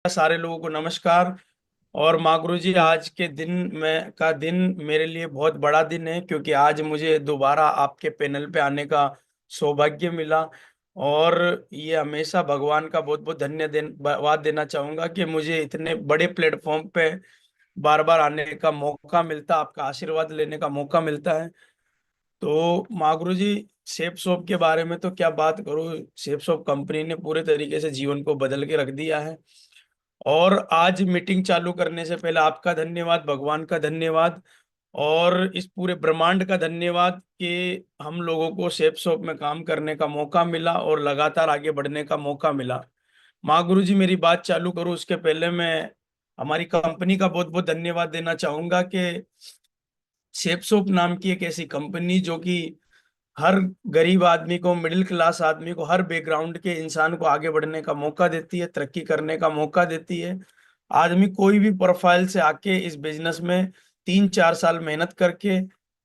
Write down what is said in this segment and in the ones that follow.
सारे लोगों को नमस्कार। और माँ गुरु जी, आज के दिन में का दिन मेरे लिए बहुत बड़ा दिन है, क्योंकि आज मुझे दोबारा आपके पैनल पे आने का सौभाग्य मिला। और ये हमेशा भगवान का बहुत बहुत धन्यवाद देना चाहूंगा कि मुझे इतने बड़े प्लेटफॉर्म पे बार बार आने का मौका मिलता, आपका आशीर्वाद लेने का मौका मिलता है। तो माँ गुरु जी, शेप शॉप के बारे में तो क्या बात करूँ। शेप शॉप कंपनी ने पूरे तरीके से जीवन को बदल के रख दिया है। और आज मीटिंग चालू करने से पहले आपका धन्यवाद, भगवान का धन्यवाद और इस पूरे ब्रह्मांड का धन्यवाद कि हम लोगों को शेप शॉप में काम करने का मौका मिला और लगातार आगे बढ़ने का मौका मिला। माँ गुरु जी, मेरी बात चालू करूँ उसके पहले मैं हमारी कंपनी का बहुत बहुत धन्यवाद देना चाहूंगा कि शेपसोप नाम की एक ऐसी कंपनी जो कि हर गरीब आदमी को, मिडिल क्लास आदमी को, हर बैकग्राउंड के इंसान को आगे बढ़ने का मौका देती है, तरक्की करने का मौका देती है। आदमी कोई भी प्रोफाइल से आके इस बिजनेस में 3-4 साल मेहनत करके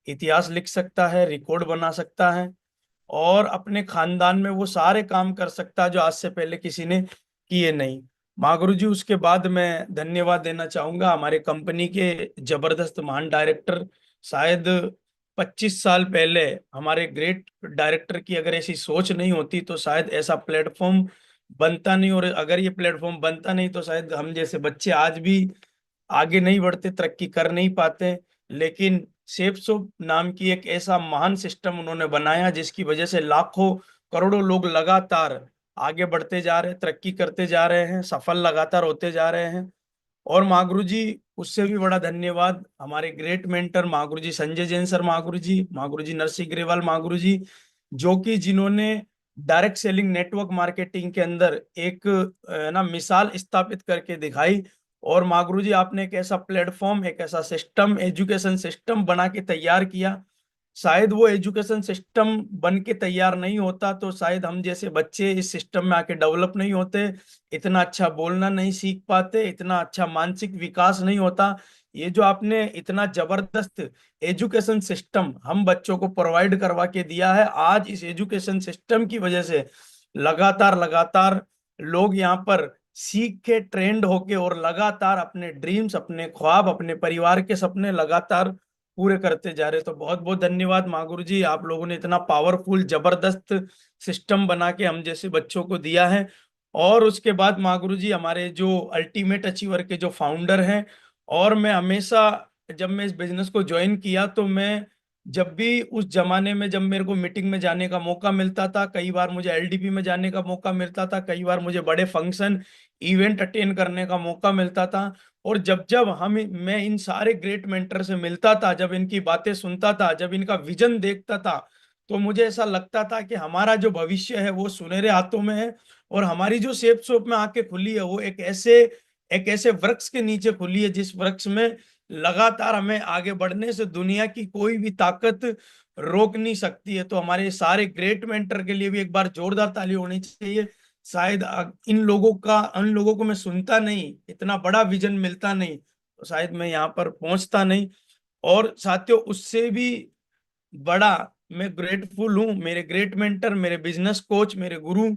इतिहास लिख सकता है, रिकॉर्ड बना सकता है और अपने खानदान में वो सारे काम कर सकता है जो आज से पहले किसी ने किए नहीं। माँ गुरु जी, उसके बाद मैं धन्यवाद देना चाहूंगा हमारे कंपनी के जबरदस्त महान डायरेक्टर। शायद 25 साल पहले हमारे ग्रेट डायरेक्टर की अगर ऐसी सोच नहीं होती तो शायद ऐसा प्लेटफॉर्म बनता नहीं, और अगर ये प्लेटफॉर्म बनता नहीं तो शायद हम जैसे बच्चे आज भी आगे नहीं बढ़ते, तरक्की कर नहीं पाते। लेकिन सेफ्सो नाम की एक ऐसा महान सिस्टम उन्होंने बनाया जिसकी वजह से लाखों करोड़ों लोग लगातार आगे बढ़ते जा रहे हैं, तरक्की करते जा रहे हैं, सफल लगातार होते जा रहे हैं। और माँ गुरु जी, उससे भी बड़ा धन्यवाद हमारे ग्रेट मेंटर माँ गुरु जी संजय जैन सर, माँ गुरु जी नरसिंह ग्रेवाल, माँ गुरु जी जो कि जिन्होंने डायरेक्ट सेलिंग नेटवर्क मार्केटिंग के अंदर एक ना मिसाल स्थापित करके दिखाई। और माँ गुरु जी, आपने एक ऐसा प्लेटफॉर्म, एक ऐसा सिस्टम, एजुकेशन सिस्टम बना के तैयार किया। शायद वो एजुकेशन सिस्टम बन के तैयार नहीं होता तो शायद हम जैसे बच्चे इस सिस्टम में आके डेवलप नहीं होते, इतना अच्छा बोलना नहीं सीख पाते, इतना अच्छा मानसिक विकास नहीं होता। ये जो आपने इतना जबरदस्त एजुकेशन सिस्टम हम बच्चों को प्रोवाइड करवा के दिया है, आज इस एजुकेशन सिस्टम की वजह से लगातार लगातार लोग यहाँ पर सीख के ट्रेंड होके और लगातार अपने ड्रीम्स, अपने ख्वाब, अपने परिवार के सपने लगातार पूरे करते जा रहे। तो बहुत बहुत धन्यवाद माँ गुरु जी, आप लोगों ने इतना पावरफुल जबरदस्त सिस्टम बना के हम जैसे बच्चों को दिया है। और उसके बाद माँ गुरु जी, हमारे जो अल्टीमेट अचीवर के जो फाउंडर हैं, और मैं हमेशा जब मैं इस बिजनेस को ज्वाइन किया तो मैं जब भी उस जमाने में जब मेरे को मीटिंग में जाने का मौका मिलता था, कई बार मुझे एलडीपी में जाने का मौका मिलता था, कई बार मुझे बड़े फंक्शन इवेंट अटेंड करने का मौका मिलता था। और जब जब हम मैं इन सारे ग्रेट मेंटर से मिलता था, जब इनकी बातें सुनता था, जब इनका विजन देखता था, तो मुझे ऐसा लगता था कि हमारा जो भविष्य है वो सुनहरे हाथों में है। और हमारी जो सेप शॉप में आके खुली है वो एक ऐसे वृक्ष के नीचे खुली है जिस वृक्ष में लगातार हमें आगे बढ़ने से दुनिया की कोई भी ताकत रोक नहीं सकती है। तो हमारे सारे ग्रेट मेंटर के लिए भी एक बार जोरदार ताली होनी चाहिए। शायद इन लोगों को मैं सुनता नहीं, इतना बड़ा विजन मिलता नहीं, तो शायद मैं यहाँ पर पहुंचता नहीं। और साथियों, उससे भी बड़ा मैं ग्रेटफुल हूँ मेरे ग्रेट मेंटर, मेरे बिजनेस कोच, मेरे गुरु,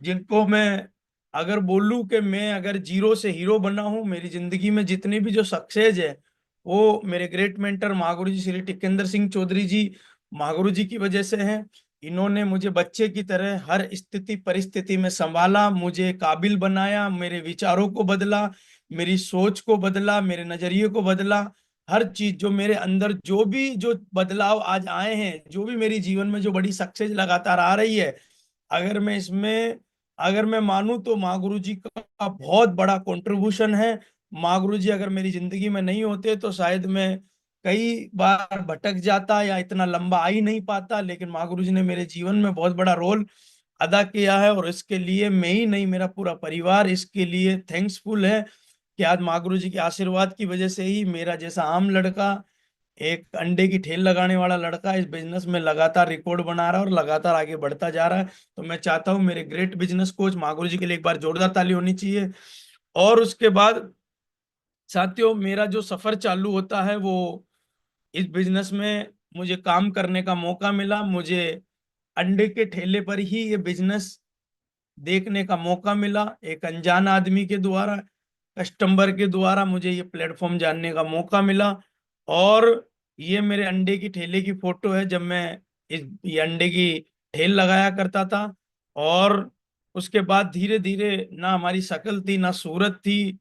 जिनको मैं अगर बोलूं कि मैं अगर जीरो से हीरो बना हूं, मेरी जिंदगी में जितने भी जो सक्सेस है वो मेरे ग्रेट मेंटर महागुरु जी श्री टिकेंद्र सिंह चौधरी जी, महागुरु जी की वजह से है। इन्होंने मुझे बच्चे की तरह हर स्थिति परिस्थिति में संभाला, मुझे काबिल बनाया, मेरे विचारों को बदला, मेरी सोच को बदला, मेरे नजरिए को बदला। हर चीज जो मेरे अंदर, जो भी जो बदलाव आज आए हैं, जो भी मेरी जीवन में जो बड़ी सक्सेस लगातार आ रही है, अगर मैं इसमें अगर मैं मानूं तो माँ गुरु जी का बहुत बड़ा कंट्रीब्यूशन है। माँ गुरु जी अगर मेरी जिंदगी में नहीं होते तो शायद मैं कई बार भटक जाता या इतना लंबा आ ही नहीं पाता। लेकिन माँ गुरु जी ने मेरे जीवन में बहुत बड़ा रोल अदा किया है, और इसके लिए मैं ही नहीं, मेरा पूरा परिवार इसके लिए थैंक्सफुल है कि आज माँ गुरु जी के आशीर्वाद की वजह से ही मेरा जैसा आम लड़का, एक अंडे की ठेल लगाने वाला लड़का, इस बिजनेस में लगातार रिकॉर्ड बना रहा है और लगातार आगे बढ़ता जा रहा है। तो मैं चाहता हूँ मेरे ग्रेट बिजनेस कोच माँ गुरु जी के लिए एक बार जोरदार ताली होनी चाहिए। और उसके बाद साथियों, मेरा जो सफर चालू होता है वो इस बिजनेस में मुझे काम करने का मौका मिला। मुझे अंडे के ठेले पर ही ये बिजनेस देखने का मौका मिला, एक अनजान आदमी के द्वारा। कस्टमर के द्वारा मुझे ये प्लेटफॉर्म जानने का मौका मिला। और ये मेरे अंडे की ठेले की फोटो है, जब मैं ये अंडे की ठेल लगाया करता था। और उसके बाद धीरे धीरे ना हमारी शक्ल थी, ना सूरत थी,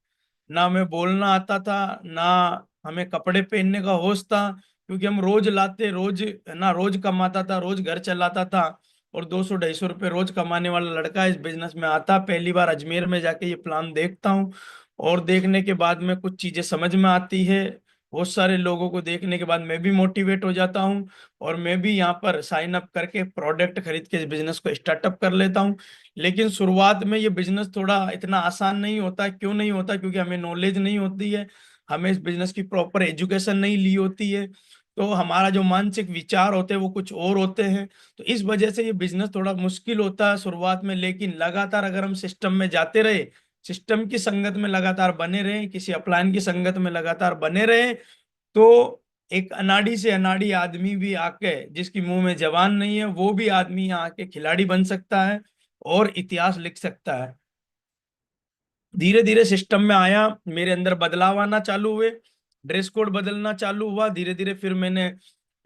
ना हमें बोलना आता था, ना हमें कपड़े पहनने का होश था, क्योंकि हम रोज लाते, रोज ना रोज कमाता था, रोज घर चलाता था। और 200 250 रुपये रोज कमाने वाला लड़का इस बिजनेस में आता, पहली बार अजमेर में जाके ये प्लान देखता हूँ। और देखने के बाद में कुछ चीजें समझ में आती है, बहुत सारे लोगों को देखने के बाद मैं भी मोटिवेट हो जाता हूँ। और मैं भी यहाँ पर साइन अप करके प्रोडक्ट खरीद के इस बिजनेस को स्टार्टअप कर लेता हूँ। लेकिन शुरुआत में ये बिजनेस थोड़ा इतना आसान नहीं होता। क्यों नहीं होता? क्योंकि हमें नॉलेज नहीं होती है, हमें इस बिजनेस की प्रॉपर एजुकेशन नहीं ली होती है। तो हमारा जो मानसिक विचार होते हैं वो कुछ और होते हैं। तो इस वजह से ये बिजनेस थोड़ा मुश्किल होता है शुरुआत में। लेकिन लगातार अगर हम सिस्टम में जाते रहे, सिस्टम की संगत में लगातार बने रहे, किसी अपलाइन की संगत में लगातार बने रहे, तो एक अनाड़ी से अनाड़ी आदमी भी आके, जिसकी मुंह में जबान नहीं है, वो भी आदमी यहाँ आके खिलाड़ी बन सकता है और इतिहास लिख सकता है। धीरे धीरे सिस्टम में आया, मेरे अंदर बदलाव आना चालू हुए, ड्रेस कोड बदलना चालू हुआ। धीरे धीरे फिर मैंने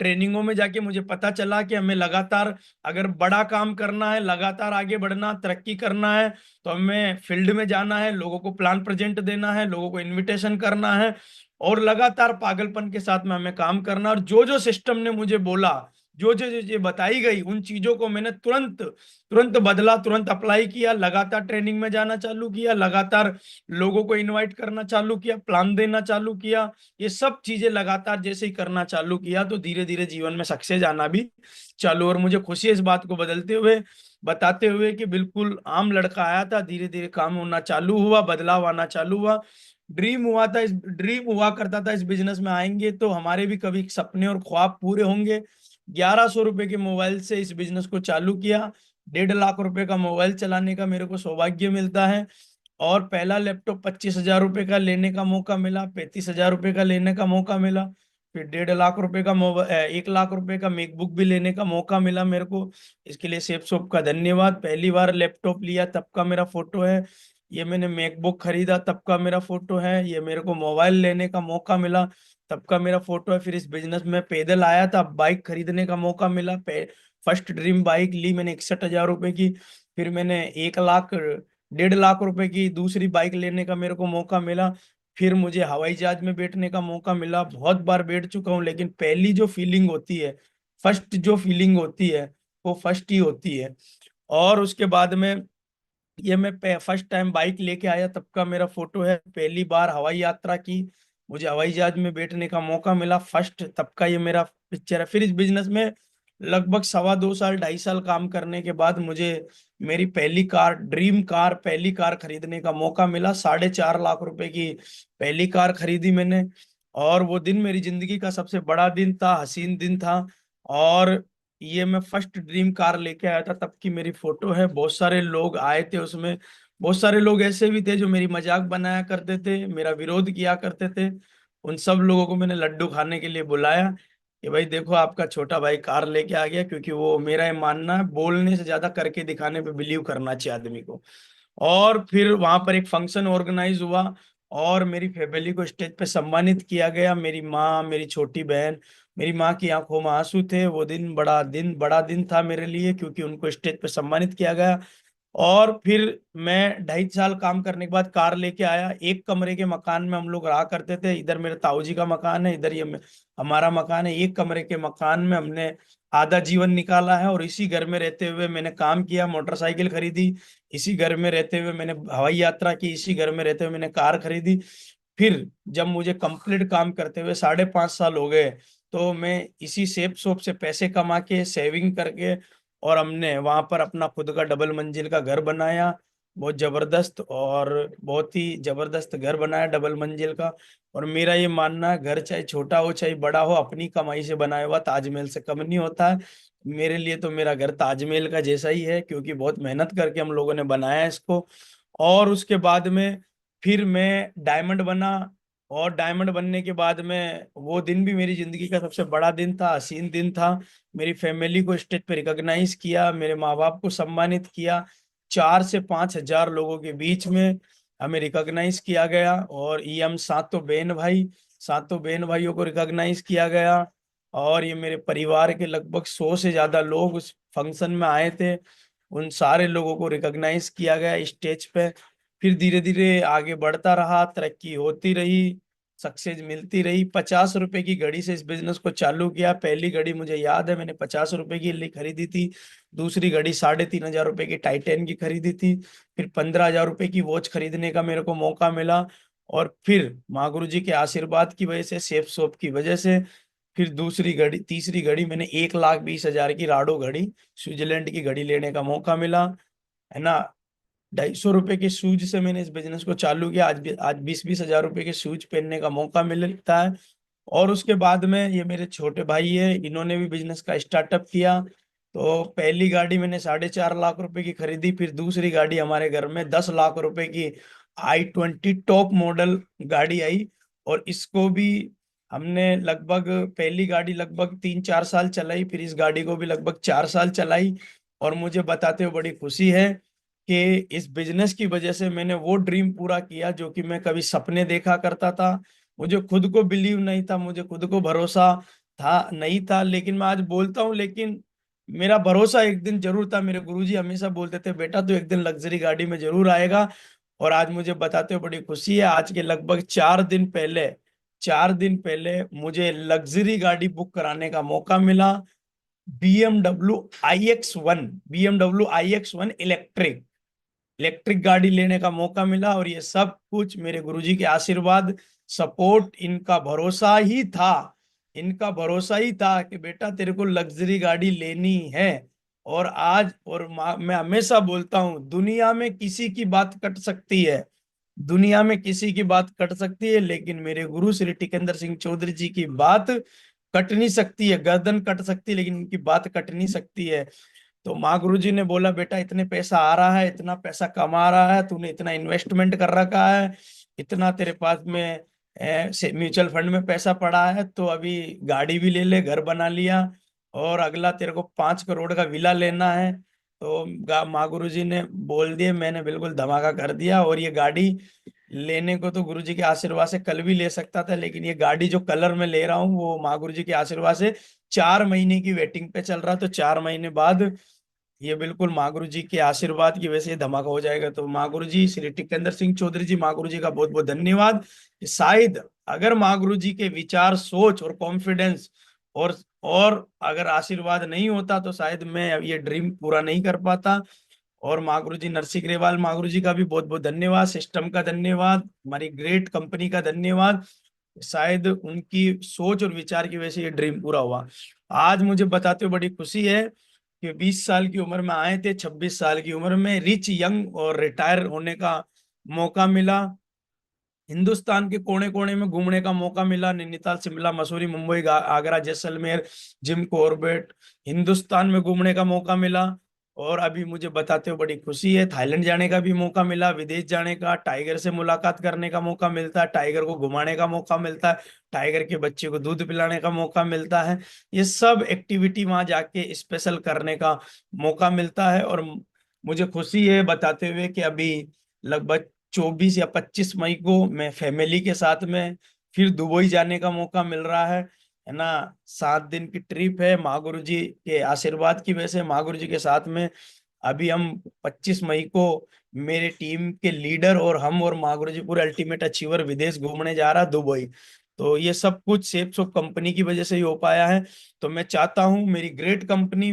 ट्रेनिंगों में जाके मुझे पता चला कि हमें लगातार अगर बड़ा काम करना है, लगातार आगे बढ़ना, तरक्की करना है, तो हमें फील्ड में जाना है, लोगों को प्लान प्रेजेंट देना है, लोगों को इनविटेशन करना है, और लगातार पागलपन के साथ में हमें काम करना। और जो जो सिस्टम ने मुझे बोला, जो जो जो बताई गई, उन चीजों को मैंने तुरंत तुरंत बदला, तुरंत अप्लाई किया, लगातार ट्रेनिंग में जाना चालू किया, लगातार लोगों को इनवाइट करना चालू किया, प्लान देना चालू किया। ये सब चीजें लगातार जैसे ही करना चालू किया, तो धीरे धीरे जीवन में सक्सेस आना भी चालू। और मुझे खुशी है इस बात को बदलते हुए, बताते हुए कि बिल्कुल आम लड़का आया था, धीरे धीरे काम होना चालू हुआ, बदलाव आना चालू हुआ। ड्रीम हुआ करता था इस बिजनेस में आएंगे तो हमारे भी कभी सपने और ख्वाब पूरे होंगे। 1100 रुपए के मोबाइल से इस बिजनेस को चालू किया। 1.5 लाख रुपए का मोबाइल चलाने का मेरे को सौभाग्य मिलता है। और पहला लैपटॉप 25,000 रुपए का लेने का मौका मिला, 35,000 रुपए का लेने का मौका मिला। फिर 1.5 लाख रुपए का मोबाइल, 1 लाख रुपए का मैकबुक भी लेने का मौका मिला मेरे को। इसके लिए सेफ शॉप का धन्यवाद। पहली बार लैपटॉप लिया तब का मेरा फोटो है, ये मैंने मैकबुक खरीदा तब का मेरा फोटो है, ये मेरे को मोबाइल लेने का मौका मिला तब का मेरा फोटो है। फिर इस बिजनेस में पैदल आया था, बाइक खरीदने का मौका मिला, फर्स्ट ड्रीम बाइक ली मैंने 61,000 रुपए की। फिर मैंने 1 लाख 1.5 लाख रुपए की दूसरी बाइक लेने का मेरे को मौका मिला। फिर मुझे हवाई जहाज में बैठने का मौका मिला, बहुत बार बैठ चुका हूँ, लेकिन पहली जो फीलिंग होती है, फर्स्ट जो फीलिंग होती है, वो फर्स्ट ही होती है। और उसके बाद में ये मैं फर्स्ट टाइम बाइक लेके आया तब का मेरा फोटो है। पहली बार हवाई यात्रा की, मुझे हवाई जहाज में बैठने का मौका मिला, फर्स्ट तब का ये मेरा पिक्चर है। फिर इस बिजनेस में लगभग 2.25 साल 2.5 साल काम करने के बाद मुझे मेरी पहली कार, ड्रीम कार, पहली कार खरीदने का मौका मिला। 4.5 लाख रुपए की पहली कार खरीदी मैंने। और वो दिन मेरी जिंदगी का सबसे बड़ा दिन था, हसीन दिन था। और ये मैं फर्स्ट ड्रीम कार लेके आया था तब की मेरी फोटो है। बहुत सारे लोग आए थे उसमें, बहुत सारे लोग ऐसे भी थे जो मेरी मजाक बनाया करते थे, मेरा विरोध किया करते थे। उन सब लोगों को मैंने लड्डू खाने के लिए बुलाया कि भाई देखो आपका छोटा भाई कार लेके आ गया। क्योंकि वो, मेरा ये मानना है, बोलने से ज्यादा करके दिखाने पे बिलीव करना चाहिए आदमी को। और फिर वहां पर एक फंक्शन ऑर्गेनाइज हुआ और मेरी फैमिली को स्टेज पे सम्मानित किया गया। मेरी माँ, मेरी छोटी बहन, मेरी माँ की आंखों में आंसू थे। वो दिन बड़ा दिन था मेरे लिए, क्योंकि उनको स्टेज पे सम्मानित किया गया। और फिर मैं 2.5 साल काम करने के बाद कार लेके आया। एक कमरे के मकान में हम लोग रहा करते थे, इधर मेरे ताऊ जी का मकान है, इधर ये हमारा मकान है। एक कमरे के मकान में हमने आधा जीवन निकाला है। और इसी घर में रहते हुए मैंने काम किया, मोटरसाइकिल खरीदी, इसी घर में रहते हुए मैंने हवाई यात्रा की, इसी घर में रहते हुए मैंने कार खरीदी। फिर जब मुझे कंप्लीट काम करते हुए 5.5 साल हो गए, तो मैं इसी सेफ शॉप से पैसे कमा के, सेविंग करके, और हमने वहां पर अपना खुद का डबल मंजिल का घर बनाया। बहुत जबरदस्त, और बहुत ही जबरदस्त घर बनाया डबल मंजिल का। और मेरा ये मानना है, घर चाहे छोटा हो चाहे बड़ा हो, अपनी कमाई से बनाया हुआ ताजमहल से कम नहीं होता है। मेरे लिए तो मेरा घर ताजमहल का जैसा ही है, क्योंकि बहुत मेहनत करके हम लोगों ने बनाया है इसको। और उसके बाद में फिर मैं डायमंड बना। और डायमंड बनने के बाद में वो दिन भी मेरी जिंदगी का सबसे बड़ा दिन था, हसीन दिन था। मेरी फैमिली को स्टेज पे रिकॉग्नाइज किया, मेरे माँ बाप को सम्मानित किया, 4 से 5 हजार लोगों के बीच में। हमें रिकॉग्नाइज किया गया। और ये हम सातों बहन भाइयों को रिकॉग्नाइज किया गया। और ये मेरे परिवार के लगभग 100 से ज्यादा लोग उस फंक्शन में आए थे, उन सारे लोगों को रिकॉग्नाइज किया गया स्टेज पे। फिर धीरे धीरे आगे बढ़ता रहा, तरक्की होती रही, सक्सेस मिलती रही। 50 रुपए की घड़ी से इस बिजनेस को चालू किया। पहली घड़ी मुझे याद है मैंने 50 रुपए की लिए खरीदी थी। दूसरी घड़ी 3,500 रुपए की टाइटेन की खरीदी थी। फिर 15,000 रुपए की वॉच खरीदने का मेरे को मौका मिला। और फिर माँ गुरु जी के आशीर्वाद की वजह से, सेफ शॉप की वजह से, फिर तीसरी घड़ी मैंने 1,20,000 की राडो घड़ी, स्विट्जरलैंड की घड़ी लेने का मौका मिला, है ना। 250 रुपए के शूज से मैंने इस बिजनेस को चालू किया। आज 20-20 हजार रुपए के शूज पहनने का मौका मिलता है। और उसके बाद में ये मेरे छोटे भाई है, इन्होंने भी बिजनेस का स्टार्टअप किया। तो पहली गाड़ी मैंने 4.5 लाख रुपए की खरीदी। फिर दूसरी गाड़ी हमारे घर में 10 लाख रुपए की i20 टॉप मॉडल गाड़ी आई। और इसको भी हमने लगभग, पहली गाड़ी लगभग 3-4 साल चलाई, फिर इस गाड़ी को भी लगभग 4 साल चलाई। और मुझे बताते हुए बड़ी खुशी है कि इस बिजनेस की वजह से मैंने वो ड्रीम पूरा किया जो कि मैं कभी सपने देखा करता था। मुझे खुद को बिलीव नहीं था, मुझे खुद को भरोसा था नहीं था, लेकिन मैं आज बोलता हूँ, लेकिन मेरा भरोसा एक दिन जरूर था। मेरे गुरुजी हमेशा बोलते थे, बेटा तू एक दिन लग्जरी गाड़ी में जरूर आएगा। और आज मुझे बताते हुए बड़ी खुशी है, आज के लगभग 4 दिन पहले मुझे लग्जरी गाड़ी बुक कराने का मौका मिला। B M W I X one electric गाड़ी लेने का मौका मिला। और ये सब कुछ मेरे गुरुजी के आशीर्वाद, सपोर्ट, इनका भरोसा ही था कि बेटा तेरे को लग्जरी गाड़ी लेनी है। और आज, और मैं हमेशा बोलता हूं, दुनिया में किसी की बात कट सकती है, लेकिन मेरे गुरु श्री टिकेंद्र सिंह चौधरी जी की बात कट नहीं सकती है। गर्दन कट सकती है, लेकिन इनकी बात कट नहीं सकती है। तो माँ गुरु जी ने बोला, बेटा इतने पैसा आ रहा है, इतना पैसा कमा रहा है, तूने इतना इन्वेस्टमेंट कर रखा है, इतना तेरे पास में म्यूचुअल फंड में पैसा पड़ा है, तो अभी गाड़ी भी ले ले, घर बना लिया, और अगला तेरे को 5 करोड़ का विला लेना है। तो माँ गुरु जी ने बोल दिए, मैंने बिल्कुल धमाका कर दिया। और ये गाड़ी लेने को तो गुरु जी के आशीर्वाद से कल भी ले सकता था, लेकिन ये गाड़ी जो कलर में ले रहा हूँ वो माँ गुरु जी के आशीर्वाद से 4 महीने की वेटिंग पे चल रहा। तो 4 महीने बाद ये बिल्कुल माँ गुरु जी के आशीर्वाद की वजह से ये धमाका हो जाएगा। तो माँ गुरु जी श्री टिकेंद्र सिंह चौधरी जी, माँ गुरु जी का बहुत बहुत धन्यवाद। कि शायद अगर माँ गुरु जी के विचार, सोच और कॉन्फिडेंस और अगर आशीर्वाद नहीं होता तो शायद मैं अब ये ड्रीम पूरा नहीं कर पाता। और माँ गुरु जी नरसिंह ग्रेवाल माँ गुरु जी का भी बहुत बहुत धन्यवाद, सिस्टम का धन्यवाद, हमारी ग्रेट कंपनी का धन्यवाद। शायद उनकी सोच और विचार की वजह से ये ड्रीम पूरा हुआ। आज मुझे बताते हुए बड़ी खुशी है कि 20 साल की उम्र में आए थे, 26 साल की उम्र में रिच यंग और रिटायर होने का मौका मिला। हिंदुस्तान के कोने कोने में घूमने का मौका मिला, नैनीताल, शिमला, मसूरी, मुंबई, आगरा, जैसलमेर, जिम कॉर्बेट, हिंदुस्तान में घूमने का मौका मिला। और अभी मुझे बताते हुए बड़ी खुशी है, थाईलैंड जाने का भी मौका मिला, विदेश जाने का, टाइगर से मुलाकात करने का मौका मिलता है, टाइगर को घुमाने का मौका मिलता है, टाइगर के बच्चे को दूध पिलाने का मौका मिलता है। ये सब एक्टिविटी वहां जाके स्पेशल करने का मौका मिलता है। और मुझे खुशी है बताते हुए कि अभी लगभग 24 या 25 मई को मैं फैमिली के साथ में फिर दुबई जाने का मौका मिल रहा है ना। 7 दिन की ट्रिप है, माँ गुरु जी के आशीर्वाद की वजह से, माँ गुरु जी के साथ में अभी हम 25 मई को मेरे टीम के लीडर और हम और माँ गुरु जी पूरे अल्टीमेट अचीवर विदेश घूमने जा रहा दुबई। तो ये सब कुछ सेप्स ऑफ कंपनी की वजह से ही हो पाया है। तो मैं चाहता हूँ मेरी ग्रेट कंपनी,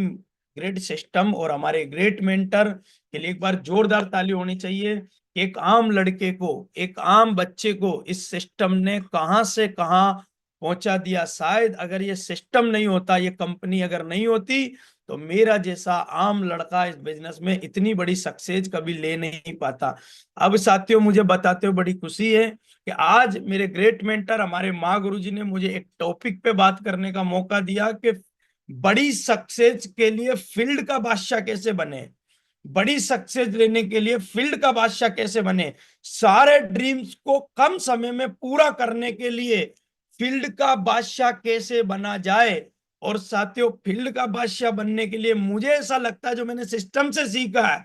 ग्रेट सिस्टम और हमारे ग्रेट मेंटर के लिए एक बार जोरदार ताली होनी चाहिए। एक आम लड़के को, एक आम बच्चे को इस सिस्टम ने कहां से कहां पहुंचा दिया। शायद अगर ये सिस्टम नहीं होता, ये कंपनी अगर नहीं होती, तो मेरा जैसा आम लड़का इस बिजनेस में इतनी बड़ी सक्सेस कभी ले नहीं पाता। अब साथियों, मुझे बताते हुए बड़ी खुशी है कि आज मेरे ग्रेट मेंटर हमारे माँ गुरुजी ने मुझे एक टॉपिक पे बात करने का मौका दिया कि बड़ी सक्सेस के लिए फील्ड का बादशाह कैसे बने, बड़ी सक्सेस लेने के लिए फील्ड का बादशाह कैसे बने, सारे ड्रीम्स को कम समय में पूरा करने के लिए फील्ड का बादशाह कैसे बना जाए। और साथियों, फील्ड का बादशाह बनने के लिए मुझे ऐसा लगता है, जो मैंने सिस्टम से सीखा है,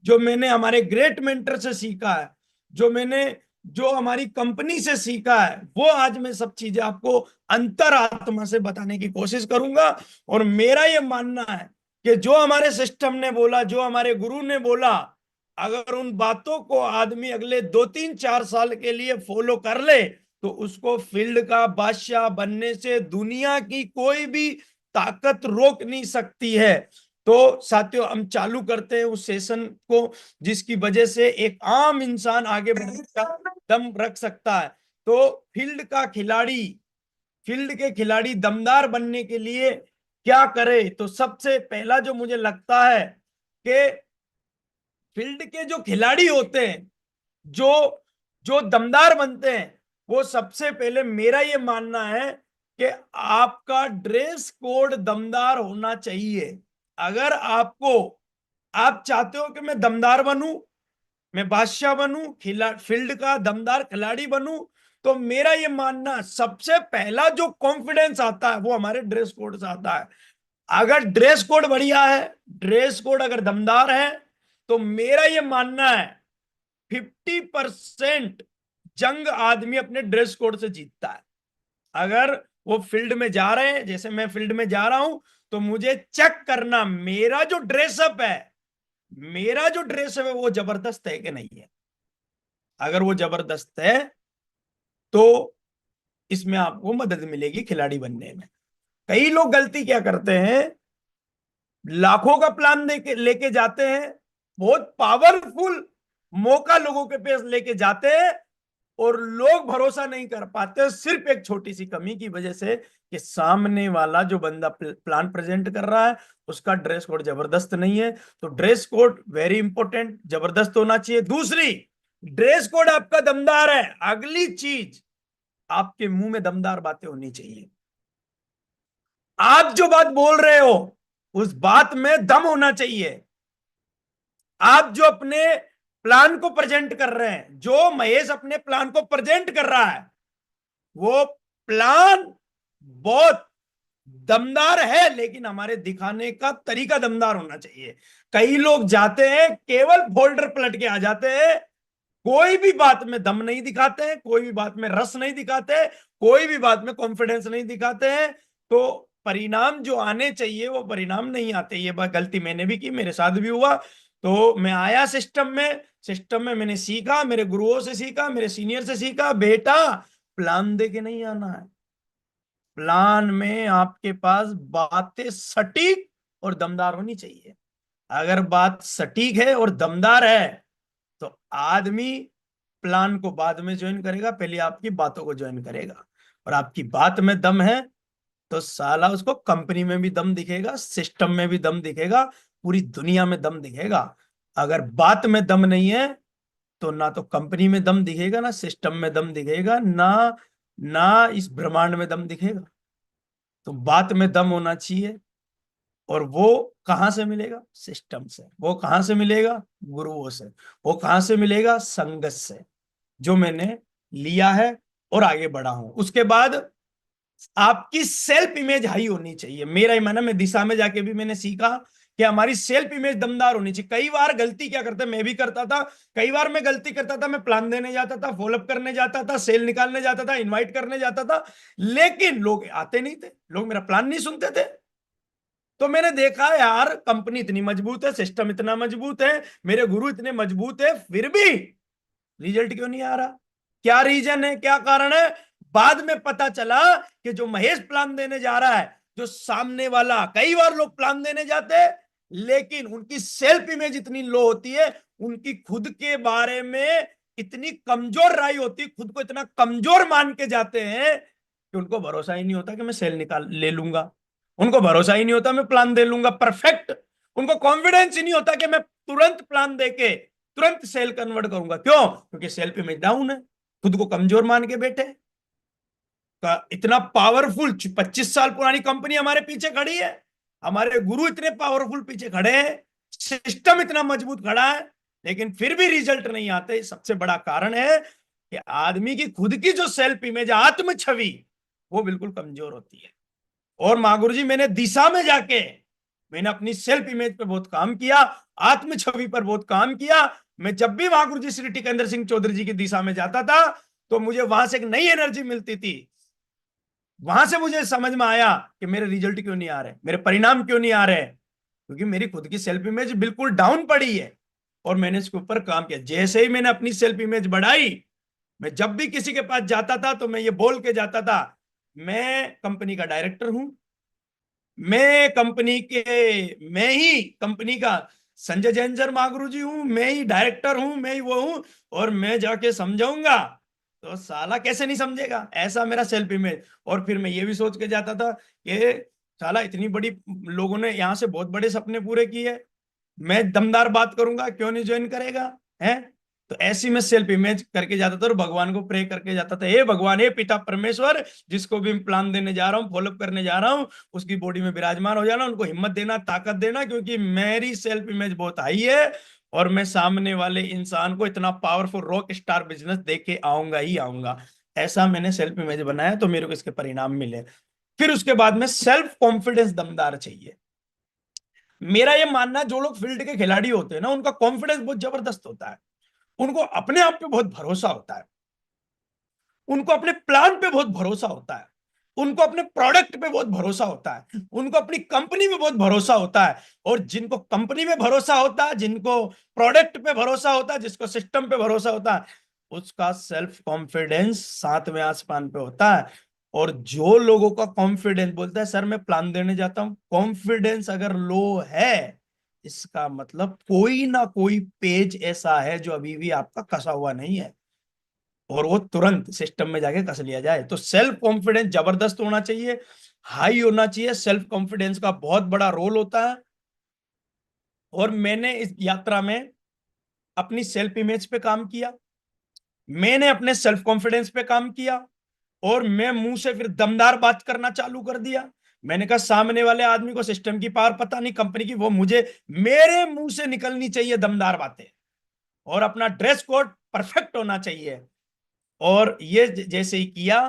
जो मैंने हमारे ग्रेट मेंटर से सीखा है, जो हमारी कंपनी से सीखा है, वो आज मैं सब चीजें आपको अंतरात्मा से बताने की कोशिश करूंगा। और मेरा ये मानना है कि जो हमारे सिस्टम ने बोला, जो हमारे गुरु ने बोला, अगर उन बातों को आदमी अगले 2 3 4 साल के लिए फॉलो कर ले, तो उसको फील्ड का बादशाह बनने से दुनिया की कोई भी ताकत रोक नहीं सकती है। तो साथियों, हम चालू करते हैं उस सेशन को, जिसकी वजह से एक आम इंसान आगे बढ़ने का दम रख सकता है। तो फील्ड के खिलाड़ी दमदार बनने के लिए क्या करे? तो सबसे पहला जो मुझे लगता है कि फील्ड के जो खिलाड़ी होते हैं, जो जो दमदार बनते हैं, वो सबसे पहले मेरा ये मानना है कि आपका ड्रेस कोड दमदार होना चाहिए। अगर आप चाहते हो कि मैं दमदार बनूं, मैं बादशाह बनूं, खिला फील्ड का दमदार खिलाड़ी बनूं, तो मेरा ये मानना, सबसे पहला जो कॉन्फिडेंस आता है वो हमारे ड्रेस कोड से आता है। अगर ड्रेस कोड बढ़िया है, ड्रेस कोड अगर दमदार है, तो मेरा ये मानना है 50% जंग आदमी अपने ड्रेस कोड से जीतता है। अगर वो फील्ड में जा रहे हैं, जैसे मैं फील्ड में जा रहा हूं, तो मुझे चेक करना मेरा जो ड्रेसअप है वो जबरदस्त है कि नहीं है। अगर वो जबरदस्त है, तो इसमें आपको मदद मिलेगी खिलाड़ी बनने में। कई लोग गलती क्या करते हैं, लाखों का प्लान लेके जाते हैं, बहुत पावरफुल मौका लोगों के पास लेके जाते हैं, और लोग भरोसा नहीं कर पाते, सिर्फ एक छोटी सी कमी की वजह से, कि सामने वाला जो बंदा प्लान प्रेजेंट कर रहा है उसका ड्रेस कोड जबरदस्त नहीं है। तो ड्रेस कोड वेरी इंपॉर्टेंट, जबरदस्त होना चाहिए। दूसरी, ड्रेस कोड आपका दमदार है, अगली चीज, आपके मुंह में दमदार बातें होनी चाहिए। आप जो बात बोल रहे हो उस बात में दम होना चाहिए। आप जो अपने प्लान को प्रेजेंट कर रहे हैं, जो महेश अपने प्लान को प्रेजेंट कर रहा है, वो प्लान बहुत दमदार है, लेकिन हमारे दिखाने का तरीका दमदार होना चाहिए। कई लोग जाते हैं, केवल फोल्डर पलट के आ जाते हैं, कोई भी बात में दम नहीं दिखाते हैं, कोई भी बात में रस नहीं दिखाते, कोई भी बात में कॉन्फिडेंस नहीं दिखाते हैं। तो परिणाम जो आने चाहिए वो परिणाम नहीं आते। ये बात गलती मैंने भी की, मेरे साथ भी हुआ। तो मैं आया सिस्टम में मैंने सीखा, मेरे गुरुओं से सीखा, मेरे सीनियर से सीखा, बेटा प्लान दे के नहीं आना है। प्लान में आपके पास बातें सटीक और दमदार होनी चाहिए। अगर बात सटीक है और दमदार है, तो आदमी प्लान को बाद में ज्वाइन करेगा, पहले आपकी बातों को ज्वाइन करेगा। और आपकी बात में दम है, तो साला उसको कंपनी में भी दम दिखेगा, सिस्टम में भी दम दिखेगा, पूरी दुनिया में दम दिखेगा। अगर बात में दम नहीं है, तो ना तो कंपनी में दम दिखेगा, ना सिस्टम में दम दिखेगा, ना ना इस ब्रह्मांड में दम दिखेगा। तो बात में दम होना चाहिए। और वो कहां से मिलेगा? सिस्टम से। वो कहां से मिलेगा? गुरुओं से। वो कहां से मिलेगा? संगत से, जो मैंने लिया है और आगे बढ़ा हूं। उसके बाद आपकी सेल्फ इमेज हाई होनी चाहिए। मेरा ही माना, मैं दिशा में जाके भी मैंने सीखा कि हमारी सेल्फ इमेज दमदार होनी चाहिए। कई बार गलती क्या करते, मैं भी करता था, कई बार मैं गलती करता था, मैं प्लान देने जाता था, फॉलोअप करने जाता था, सेल निकालने जाता था, इनवाइट करने जाता था, लेकिन लोग आते नहीं थे, लोग मेरा प्लान नहीं सुनते थे। तो मैंने देखा यार, कंपनी इतनी मजबूत है, सिस्टम इतना मजबूत है, मेरे गुरु इतने मजबूत है, फिर भी रिजल्ट क्यों नहीं आ रहा? क्या रीजन है, क्या कारण है? बाद में पता चला कि जो महेश प्लान देने जा रहा है, जो सामने वाला, कई बार लोग प्लान देने जाते हैं, लेकिन उनकी सेल्फ इमेज इतनी लो होती है, उनकी खुद के बारे में इतनी कमजोर राय होती है, खुद को इतना कमजोर मान के जाते हैं कि उनको भरोसा ही नहीं होता कि मैं सेल निकाल ले लूंगा। उनको भरोसा ही नहीं होता मैं प्लान दे लूंगा परफेक्ट। उनको कॉन्फिडेंस ही नहीं होता कि मैं तुरंत प्लान देके तुरंत सेल कन्वर्ट करूंगा। क्यों? क्योंकि सेल्फ इमेज डाउन है, खुद को कमजोर मान के बैठे। का इतना पावरफुल 25 साल पुरानी कंपनी हमारे पीछे खड़ी है, हमारे गुरु इतने पावरफुल पीछे खड़े हैं, सिस्टम इतना मजबूत खड़ा है, लेकिन फिर भी रिजल्ट नहीं आते। सबसे बड़ा कारण है कि आदमी की खुद की जो सेल्फ इमेज, आत्म छवि, वो बिल्कुल कमजोर होती है। और माँ गुरु जी, मैंने दिशा में जाके मैंने अपनी सेल्फ इमेज पे बहुत काम किया, आत्म छवि पर बहुत काम किया। मैं जब भी वहां गुरु जी श्री टिकेंद्र सिंह चौधरी जी की दिशा में जाता था तो मुझे वहां से एक नई एनर्जी मिलती थी। वहां से मुझे समझ में आया कि मेरे रिजल्ट क्यों नहीं आ रहे, मेरे परिणाम क्यों नहीं आ रहे, क्योंकि मेरी खुद की सेल्फ इमेज बिल्कुल डाउन पड़ी है। और मैंने इसके ऊपर काम किया। जैसे ही मैंने अपनी सेल्फ इमेज बढ़ाई, मैं जब भी किसी के पास जाता था तो मैं ये बोल के जाता था, मैं कंपनी का डायरेक्टर हूं, मैं ही कंपनी का संजय जैन शर्मा गुरु जी हूं, मैं ही डायरेक्टर हूं, मैं ही वो हूं, और मैं जाके समझाऊंगा तो साला कैसे नहीं समझेगा, ऐसा मेरा सेल्फ इमेज। और फिर मैं ये भी सोच के जाता था कि साला इतनी बड़ी लोगों ने यहां से बहुत बड़े सपने पूरे किए, मैं दमदार बात करूंगा, क्यों नहीं ज्वाइन करेगा है। तो ऐसी मैं सेल्फ इमेज करके जाता था और भगवान को प्रे करके जाता था, हे भगवान, हे पिता परमेश्वर, जिसको भी प्लान देने जा रहा हूँ, फॉलोअप करने जा रहा हूँ, उसकी बॉडी में विराजमान हो जाना, उनको हिम्मत देना, ताकत देना, क्योंकि मेरी सेल्फ इमेज बहुत हाई है और मैं सामने वाले इंसान को इतना पावरफुल रॉक स्टार बिजनेस दे के आऊंगा ही आऊंगा। ऐसा मैंने सेल्फ इमेज बनाया तो मेरे को इसके परिणाम मिले। फिर उसके बाद में सेल्फ कॉन्फिडेंस दमदार चाहिए। मेरा ये मानना है, जो लोग फील्ड के खिलाड़ी होते हैं ना, उनका कॉन्फिडेंस बहुत जबरदस्त होता है, उनको अपने आप पे बहुत भरोसा होता है, उनको अपने प्लान पे बहुत भरोसा होता है, उनको अपने प्रोडक्ट पे बहुत भरोसा होता है, उनको अपनी कंपनी पे बहुत भरोसा होता है। और जिनको कंपनी पे भरोसा होता है, जिनको प्रोडक्ट पे भरोसा होता है, जिसको सिस्टम पे भरोसा होता है, उसका सेल्फ कॉन्फिडेंस सातवें आसमान पे होता है। और जो लोगों का कॉन्फिडेंस बोलता है सर मैं प्लान देने जाता हूं, कॉन्फिडेंस अगर लो है, इसका मतलब कोई ना कोई पेज ऐसा है जो अभी भी आपका कसा हुआ नहीं है और वो तुरंत सिस्टम में जाके कस लिया जाए। तो सेल्फ कॉन्फिडेंस जबरदस्त होना चाहिए, हाई होना चाहिए। सेल्फ कॉन्फिडेंस का बहुत बड़ा रोल होता है। और मैंने इस यात्रा में अपनी सेल्फ इमेज पे काम किया, मैंने अपने सेल्फ कॉन्फिडेंस पे काम किया, और मैं मुंह से फिर दमदार बात करना चालू कर दिया। मैंने कहा सामने वाले आदमी को सिस्टम की पावर पता नहीं, कंपनी की, वो मुझे मेरे मुंह से निकलनी चाहिए दमदार बातें, और अपना ड्रेस कोड परफेक्ट होना चाहिए। और ये जैसे ही किया,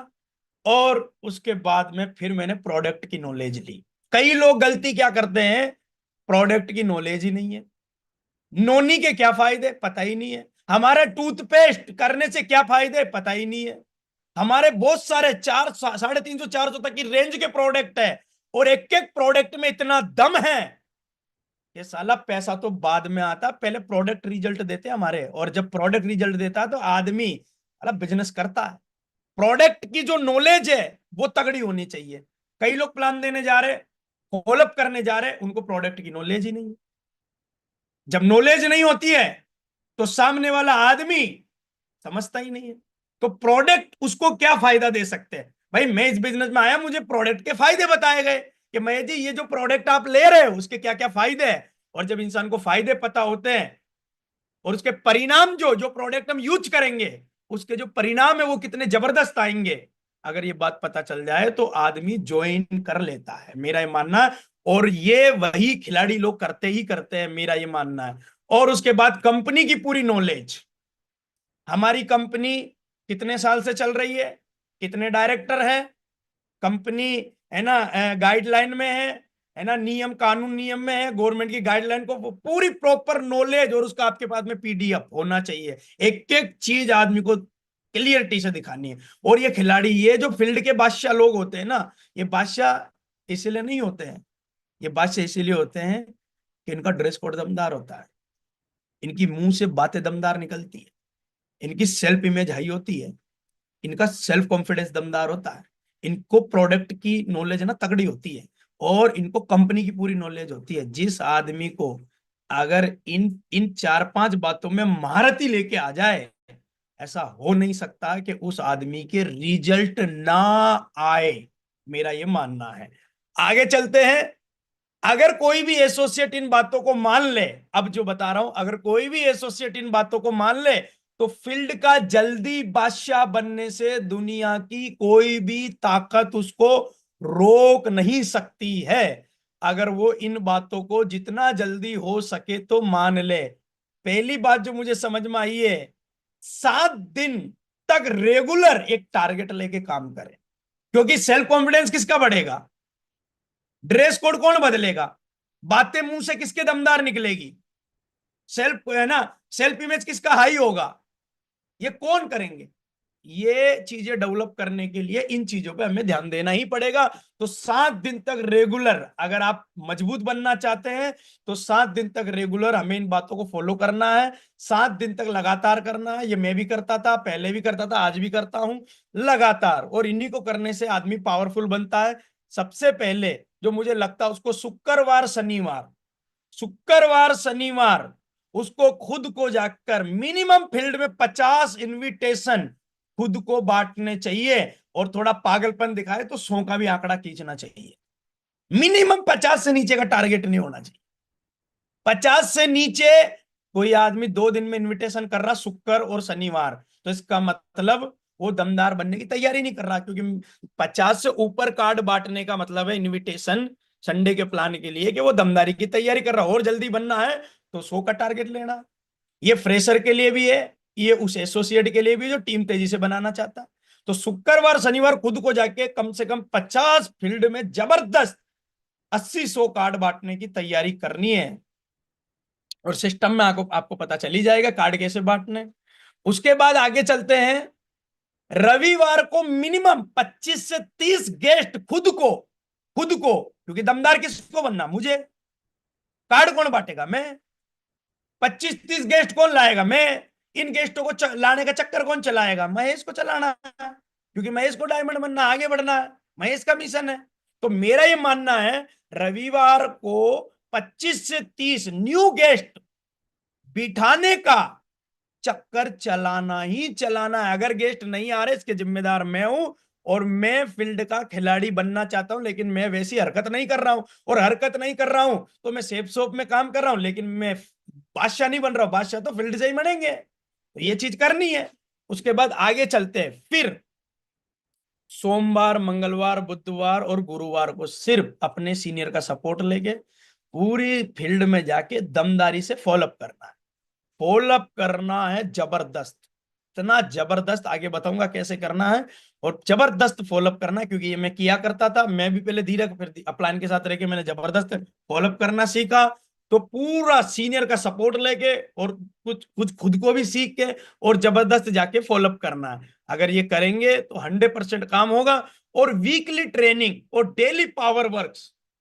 और उसके बाद में फिर मैंने प्रोडक्ट की नॉलेज ली। कई लोग गलती क्या करते हैं, प्रोडक्ट की नॉलेज ही नहीं है, नोनी के क्या फायदे पता ही नहीं है, हमारे टूथपेस्ट करने से क्या फायदे पता ही नहीं है, हमारे बहुत सारे 350 400 तक की रेंज के प्रोडक्ट है, और एक एक प्रोडक्ट में इतना दम है कि साला पैसा तो बाद में आता, पहले प्रोडक्ट रिजल्ट देते हैं हमारे, और जब प्रोडक्ट रिजल्ट देता है तो आदमी साला बिजनेस करता है। प्रोडक्ट की जो नॉलेज है वो तगड़ी होनी चाहिए। कई लोग प्लान देने जा रहे, फॉलोअप करने जा रहे, उनको प्रोडक्ट की नॉलेज ही नहीं है। जब नॉलेज नहीं होती है तो सामने वाला आदमी समझता ही नहीं है। तो प्रोडक्ट उसको क्या फायदा दे सकते हैं, भाई मैं इस बिजनेस में आया, मुझे प्रोडक्ट के फायदे बताए गए कि मैं जी ये जो प्रोडक्ट आप ले रहे हो उसके क्या क्या फायदे हैं। और जब इंसान को फायदे पता होते हैं और उसके परिणाम, जो जो प्रोडक्ट हम यूज करेंगे उसके जो परिणाम है वो कितने जबरदस्त आएंगे, अगर ये बात पता चल जाए तो आदमी ज्वाइन कर लेता है, मेरा ये मानना है। और ये वही खिलाड़ी लोग करते ही करते हैं, मेरा ये मानना है। और उसके बाद कंपनी की पूरी नॉलेज, हमारी कंपनी कितने साल से चल रही है, कितने डायरेक्टर है, कंपनी है ना गाइडलाइन में है ना, नियम कानून नियम में है, गवर्नमेंट की गाइडलाइन को वो पूरी प्रॉपर नॉलेज, और उसका आपके पास में पीडीएफ होना चाहिए, एक एक चीज आदमी को क्लियरिटी से दिखानी है। और ये खिलाड़ी, ये जो फील्ड के बादशाह लोग होते हैं ना, ये बादशाह इसलिए नहीं होते हैं, ये बादशाह इसीलिए होते हैं कि इनका ड्रेस कोड दमदार होता है, इनकी मुंह से बातें दमदार निकलती है, इनकी सेल्फ इमेज हाई होती है, इनका सेल्फ कॉन्फिडेंस दमदार होता है, इनको प्रोडक्ट की नॉलेज ना तगड़ी होती है, और इनको कंपनी की पूरी नॉलेज होती है। जिस आदमी को अगर इन इन चार पांच बातों में महारती लेके आ जाए, ऐसा हो नहीं सकता कि उस आदमी के रिजल्ट ना आए, मेरा ये मानना है। आगे चलते हैं। अगर कोई भी एसोसिएट इन बातों को मान ले, अब जो बता रहा हूं, अगर कोई भी एसोसिएट इन बातों को मान ले, तो फील्ड का जल्दी बादशाह बनने से दुनिया की कोई भी ताकत उसको रोक नहीं सकती है। अगर वो इन बातों को जितना जल्दी हो सके तो मान ले। पहली बात जो मुझे समझ में आई है, 7 दिन तक रेगुलर एक टारगेट लेके काम करें, क्योंकि सेल्फ कॉन्फिडेंस किसका बढ़ेगा, ड्रेस कोड कौन बदलेगा, बातें मुंह से किसके दमदार निकलेगी, सेल्फ है ना, सेल्फ इमेज किसका हाई होगा, ये कौन करेंगे। ये चीजें डेवलप करने के लिए इन चीजों पे हमें ध्यान देना ही पड़ेगा। तो 7 दिन तक रेगुलर, अगर आप मजबूत बनना चाहते हैं तो 7 दिन तक रेगुलर हमें इन बातों को फॉलो करना है। 7 दिन तक लगातार करना है। ये मैं भी करता था, पहले भी करता था, आज भी करता हूं लगातार। और इन्हीं को करने से आदमी पावरफुल बनता है। सबसे पहले जो मुझे लगता है उसको शुक्रवार शनिवार, शुक्रवार शनिवार उसको खुद को जाकर मिनिमम फील्ड में 50 इनविटेशन खुद को बांटने चाहिए। और थोड़ा पागलपन दिखाए तो 100 का भी आंकड़ा खींचना चाहिए। मिनिमम 50 से नीचे का टारगेट नहीं होना चाहिए। 50 से नीचे कोई आदमी 2 दिन में इनविटेशन कर रहा शुक्र और शनिवार, तो इसका मतलब वो दमदार बनने की तैयारी नहीं कर रहा। क्योंकि 50 से ऊपर कार्ड बांटने का मतलब है इनविटेशन संडे के प्लान के लिए कि वो दमदारी की तैयारी कर रहा। और जल्दी बनना है तो 100 का टारगेट लेना। ये फ्रेशर के लिए भी है, ये उस एसोसिएट के लिए भी जो टीम तेजी से बनाना चाहता है। तो शुक्रवार शनिवार खुद को जाके कम से कम 50 फील्ड में जबरदस्त 80-100 कार्ड बांटने की तैयारी करनी है। और सिस्टम में आपको आपको पता चल ही जाएगा कार्ड कैसे बांटने। उसके बाद आगे चलते हैं। रविवार को मिनिमम 25 से 30 गेस्ट खुद को, क्योंकि दमदार किसको बनना, मुझे। कार्ड कौन बांटेगा, मैं। 25-30 गेस्ट कौन लाएगा, मैं। इन गेस्टों को लाने का चक्कर कौन चलाएगा, महेश को चलाना है। क्योंकि महेश को डायमंड बनना, आगे बढ़ना है, महेश का मिशन है। तो मेरा ये मानना है रविवार को 25 से 30 न्यू गेस्ट बिठाने का चक्कर चलाना ही चलाना है। अगर गेस्ट नहीं आ रहे इसके जिम्मेदार मैं हूं। और मैं फील्ड का खिलाड़ी बनना चाहता हूं, लेकिन मैं वैसी हरकत नहीं कर रहा हूं। और हरकत नहीं कर रहा हूं तो मैं सेफ सोप में काम कर रहा हूं, लेकिन मैं बादशाह नहीं बन रहा हूं। बादशाह तो फील्ड से ही बनेंगे। तो ये चीज करनी है। उसके बाद आगे चलते हैं। फिर सोमवार मंगलवार बुधवार और गुरुवार को सिर्फ अपने सीनियर का सपोर्ट लेके पूरी फील्ड में जाके दमदारी से फॉलोअप करना है। फॉलोअप करना है जबरदस्त, इतना जबरदस्त आगे बताऊंगा कैसे करना है। और जबरदस्त फॉलोअप करना है, क्योंकि ये मैं किया करता था। मैं भी पहले धीरे फिर अपलाइन के साथ रह के मैंने जबरदस्त फॉलोअप करना सीखा। तो पूरा सीनियर का सपोर्ट लेके और कुछ कुछ खुद को भी सीख के और जबरदस्त जाके फॉलोअप करना है। अगर ये करेंगे तो 100% काम होगा। और वीकली ट्रेनिंग और डेली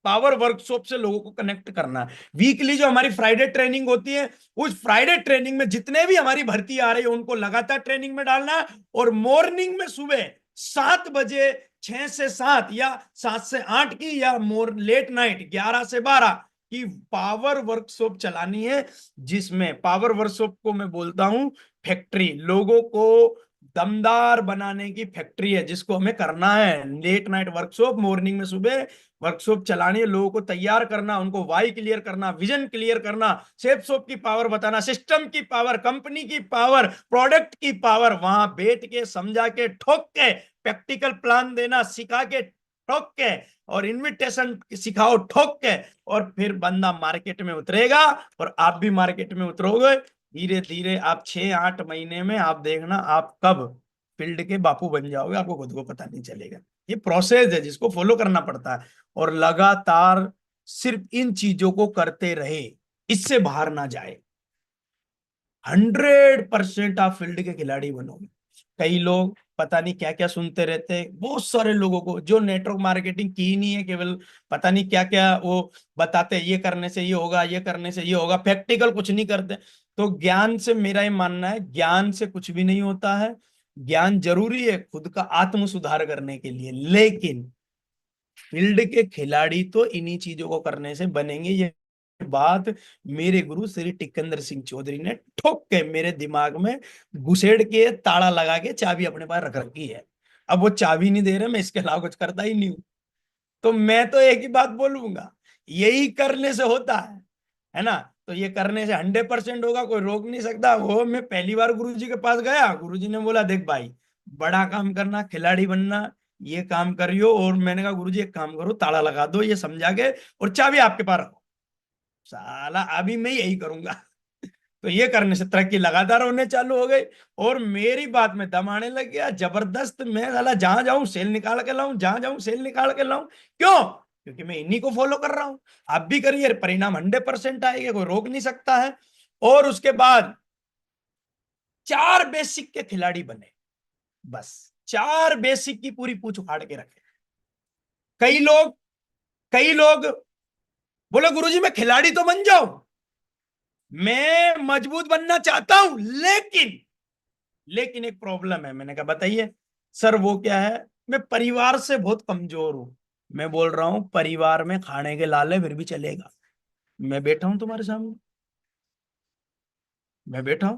पावर वर्कशॉप से लोगों को कनेक्ट करना है। वीकली जो हमारी फ्राइडे ट्रेनिंग होती है, उस फ्राइडे ट्रेनिंग में जितने भी हमारी भर्ती आ रही है उनको लगातार ट्रेनिंग में डालना है। और मॉर्निंग में सुबह 7 बजे, 6 से 7 या 7 से 8 की, या मोर लेट नाइट 11 से 12 की पावर वर्कशॉप चलानी है। जिसमें पावर वर्कशॉप को मैं बोलता हूं फैक्ट्री, लोगों को दमदार बनाने की फैक्ट्री है जिसको हमें करना है। लेट नाइट वर्कशॉप, मॉर्निंग में सुबह वर्कशॉप चलानी है। लोगों को तैयार करना, उनको वाई क्लियर करना, विजन क्लियर करना, सेफ शॉप की पावर बताना, सिस्टम की पावर, कंपनी की पावर, प्रोडक्ट की पावर, वहां बैठ के समझा के ठोक के प्रैक्टिकल प्लान देना, सिखा के ठोक के, और इनविटेशन सिखाओ ठोक के। और फिर बंदा मार्केट में उतरेगा और आप भी मार्केट में उतरोगे। धीरे धीरे आप 6-8 महीने में आप देखना आप कब फील्ड के बापू बन जाओगे, आपको खुद को पता नहीं चलेगा। ये प्रोसेस है जिसको फॉलो करना पड़ता है। और लगातार सिर्फ इन चीजों को करते रहे, इससे बाहर ना जाए। 100% आप फील्ड के खिलाड़ी बनोगे। कई लोग पता नहीं क्या क्या सुनते रहते हैं, बहुत सारे लोगों को जो नेटवर्क मार्केटिंग की ही नहीं है, केवल पता नहीं क्या क्या वो बताते हैं, ये करने से ये होगा, ये करने से ये होगा, प्रैक्टिकल कुछ नहीं करते। तो ज्ञान से मेरा ये मानना है, ज्ञान से कुछ भी नहीं होता है। ज्ञान जरूरी है खुद का आत्म सुधार करने के लिए, लेकिन फील्ड के खिलाड़ी तो इन्हीं चीजों को करने से बनेंगे। ये बात मेरे गुरु श्री टिकंदर सिंह चौधरी ने ठोक के मेरे दिमाग में घुसेड़ के ताला लगा के चाबी अपने पास रख रखी है। अब वो चाबी नहीं दे रहे, मैं इसके अलावा कुछ करता ही नहीं हूं। तो मैं तो एक ही बात बोलूंगा, यही करने से होता है ना। तो ये करने से 100% होगा, कोई रोक नहीं सकता। वो मैं पहली बार गुरुजी के पास गया, गुरुजी ने बोला देख भाई, बड़ा काम करना, खिलाड़ी बनना, ये काम करियो। और मैंने कहा गुरुजी एक काम करो, ताला लगा दो ये समझा के, और चाबी आपके पास रखो। साला अभी मैं यही करूंगा। तो ये करने से तरक्की लगातार होने चालू हो गई। और मेरी बात में दम आने लग गया जबरदस्त। मैं साला जहां जाऊं सेल निकाल के लाऊं, जहां जाऊं सेल निकाल के लाऊं। क्यों? क्योंकि मैं इन्हीं को फॉलो कर रहा हूं। आप भी करिए, परिणाम 100% आएंगे, कोई रोक नहीं सकता है। और उसके बाद 4 बेसिक के खिलाड़ी बने, बस 4 बेसिक की पूरी पूछ उखाड़ के रखे। कई लोग बोले गुरुजी मैं खिलाड़ी तो बन जाऊं, मैं मजबूत बनना चाहता हूं, लेकिन एक प्रॉब्लम है। मैंने कहा बताइए सर, वो क्या है? मैं परिवार से बहुत कमजोर हूं। मैं बोल रहा हूं परिवार में खाने के लाले फिर भी चलेगा। मैं बैठा हूं तुम्हारे सामने, मैं बैठा हूं।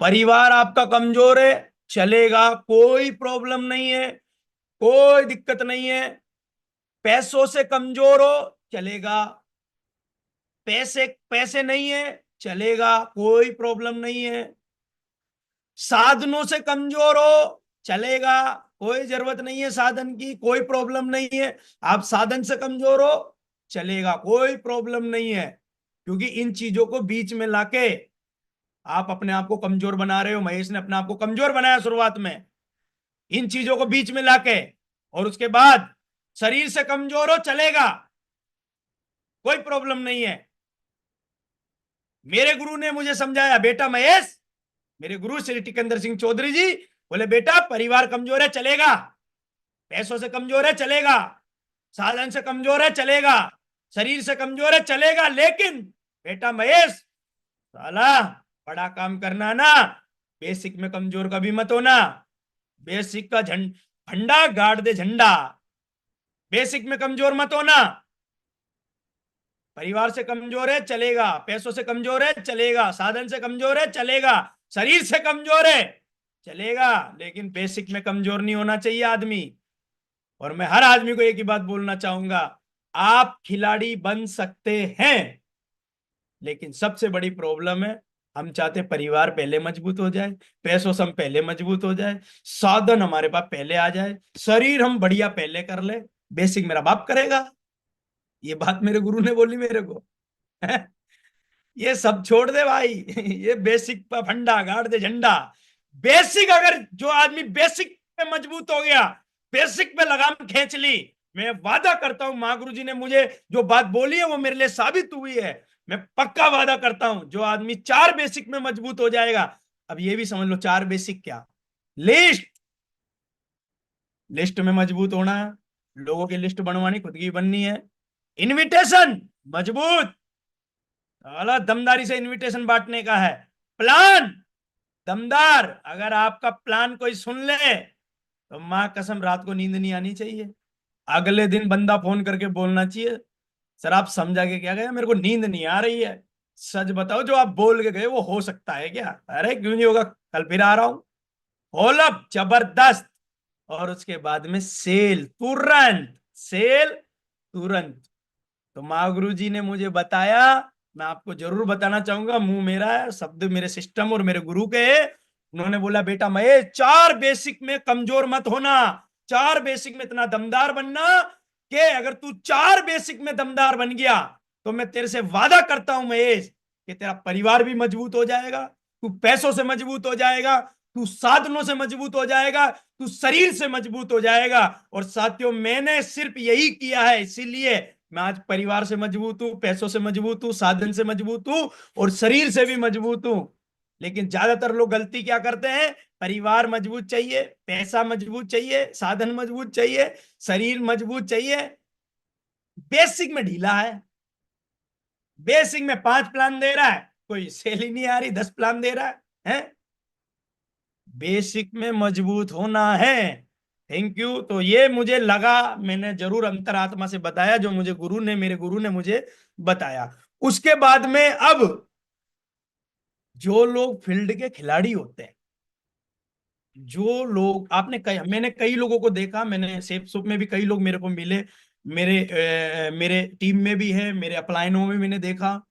परिवार आपका कमजोर है, चलेगा, कोई प्रॉब्लम नहीं है, कोई दिक्कत नहीं है। पैसों से कमजोर हो, चलेगा। पैसे पैसे नहीं है, चलेगा, कोई प्रॉब्लम नहीं है। साधनों से कमजोर हो, चलेगा, कोई जरूरत नहीं है साधन की, कोई प्रॉब्लम नहीं है। आप साधन से कमजोर हो, चलेगा, कोई प्रॉब्लम नहीं है। क्योंकि इन चीजों को बीच में लाके आप अपने आप को कमजोर बना रहे हो। महेश ने अपने आप को कमजोर बनाया शुरुआत में, इन चीजों को बीच में लाके। और उसके बाद शरीर से कमजोर हो, चलेगा, कोई प्रॉब्लम नहीं है। मेरे गुरु ने मुझे समझाया, बेटा महेश, मेरे गुरु श्री टिकंदर सिंह चौधरी जी बोले बेटा परिवार कमजोर है, चलेगा। पैसों से कमजोर है, चलेगा। साधन से कमजोर है, चलेगा। शरीर से कमजोर है, चलेगा, लेकिन बेटा महेश, साला बड़ा काम करना ना, बेसिक में कमजोर कभी मत होना। बेसिक का झंडा गाड़ दे झंडा, बेसिक में कमजोर मत होना। परिवार से कमजोर है, चलेगा। पैसों से कमजोर है, चलेगा। साधन से कमजोर है, चलेगा। शरीर से कमजोर है, चलेगा, लेकिन बेसिक में कमजोर नहीं होना चाहिए आदमी। और मैं हर आदमी को एक ही बात बोलना चाहूंगा, आप खिलाड़ी बन सकते हैं, लेकिन सबसे बड़ी प्रॉब्लम है हम चाहते परिवार पहले मजबूत हो जाए, पैसों से हम पहले मजबूत हो जाए, साधन हमारे पास पहले आ जाए, शरीर हम बढ़िया पहले कर ले, बेसिक मेरा बाप करेगा। ये बात मेरे गुरु ने बोली मेरे को। ये सब छोड़ दे भाई। ये बेसिक पर फंडा गाड़ दे झंडा। बेसिक, अगर जो आदमी बेसिक पे मजबूत हो गया, बेसिक पे लगाम खींच ली, मैं वादा करता हूं मां गुरु जी ने मुझे जो बात बोली है वो मेरे लिए साबित हुई है। मैं पक्का वादा करता हूं, जो आदमी 4 बेसिक में मजबूत हो जाएगा। अब ये भी समझ लो 4 बेसिक क्या, लिस्ट, लिस्ट में मजबूत होना है, लोगों की लिस्ट बनवानी, खुद की बननी है। इनविटेशन मजबूत, साला दमदारी से इनविटेशन बांटने का है। प्लान दमदार, अगर आपका प्लान कोई सुन ले तो मां कसम रात को नींद नहीं आनी चाहिए। अगले दिन बंदा फोन करके बोलना चाहिए, सर आप समझा के क्या गया, मेरे को नींद नहीं आ रही है। सच बताओ जो आप बोल के गए वो हो सकता है क्या? अरे क्यों नहीं होगा, कल फिर आ रहा हूं। होलअप जबरदस्त। और उसके बाद में सेल तुरंत, सेल तुरंत। तो माँ गुरु जी ने मुझे बताया, मैं आपको जरूर बताना चाहूंगा, मुंह मेरा है, शब्द मेरे सिस्टम और मेरे गुरु के हैं। उन्होंने बोला बेटा महेश 4 बेसिक में कमजोर मत होना, 4 बेसिक में इतना दमदार बनना कि अगर तू 4 बेसिक में दमदार बन गया तो मैं तेरे से वादा करता हूं महेश कि तेरा परिवार भी मजबूत हो जाएगा, तू पैसों से मजबूत हो जाएगा, तू साधनों से मजबूत हो जाएगा, तू शरीर से मजबूत हो जाएगा। और साथियों मैंने सिर्फ यही किया है, इसीलिए मैं आज परिवार से मजबूत हूं, पैसों से मजबूत हूं, साधन से मजबूत हूं और शरीर से भी मजबूत हूं। लेकिन ज्यादातर लोग गलती क्या करते हैं, परिवार मजबूत चाहिए, पैसा मजबूत चाहिए, साधन मजबूत चाहिए, शरीर मजबूत चाहिए, बेसिक में ढीला है। बेसिक में 5 प्लान दे रहा है, कोई सेल ही नहीं आ रही, 10 प्लान दे रहा है? बेसिक में मजबूत होना है। Thank you. तो ये मुझे लगा, मैंने जरूर अंतरात्मा से बताया जो मुझे मेरे गुरु ने मुझे बताया। उसके बाद में अब जो लोग फील्ड के खिलाड़ी होते हैं, जो लोग मैंने कई लोगों को देखा, मैंने सेफ सुप में भी कई लोग मेरे को मिले, मेरे टीम में भी है, मेरे अपलायनों में मैंने देखा,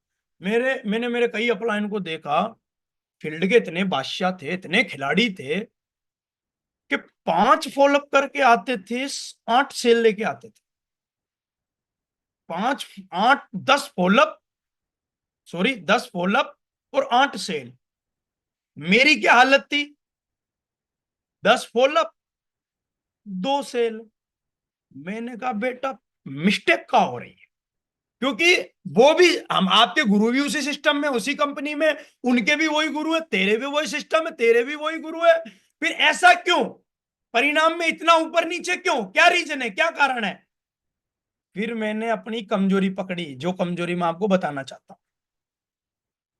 मेरे कई अपलायन को देखा, फील्ड के इतने बादशाह थे, इतने खिलाड़ी थे कि 5 फॉलोअप करके आते थे, 8 सेल लेके आते थे। 5 8 10 फॉलोअप, सॉरी 10 फॉलोअप और 8 सेल। मेरी क्या हालत थी, 10 फॉलोअप 2 सेल। मैंने कहा बेटा मिस्टेक का हो रही है, क्योंकि वो भी, हम आपके गुरु भी उसी सिस्टम में, उसी कंपनी में, उनके भी वही गुरु है, तेरे भी वही सिस्टम है, तेरे भी वही गुरु है। फिर ऐसा क्यों? परिणाम में इतना ऊपर नीचे क्यों? क्या रीजन है, क्या कारण है? फिर मैंने अपनी कमजोरी पकड़ी, जो कमजोरी मैं आपको बताना चाहता हूं,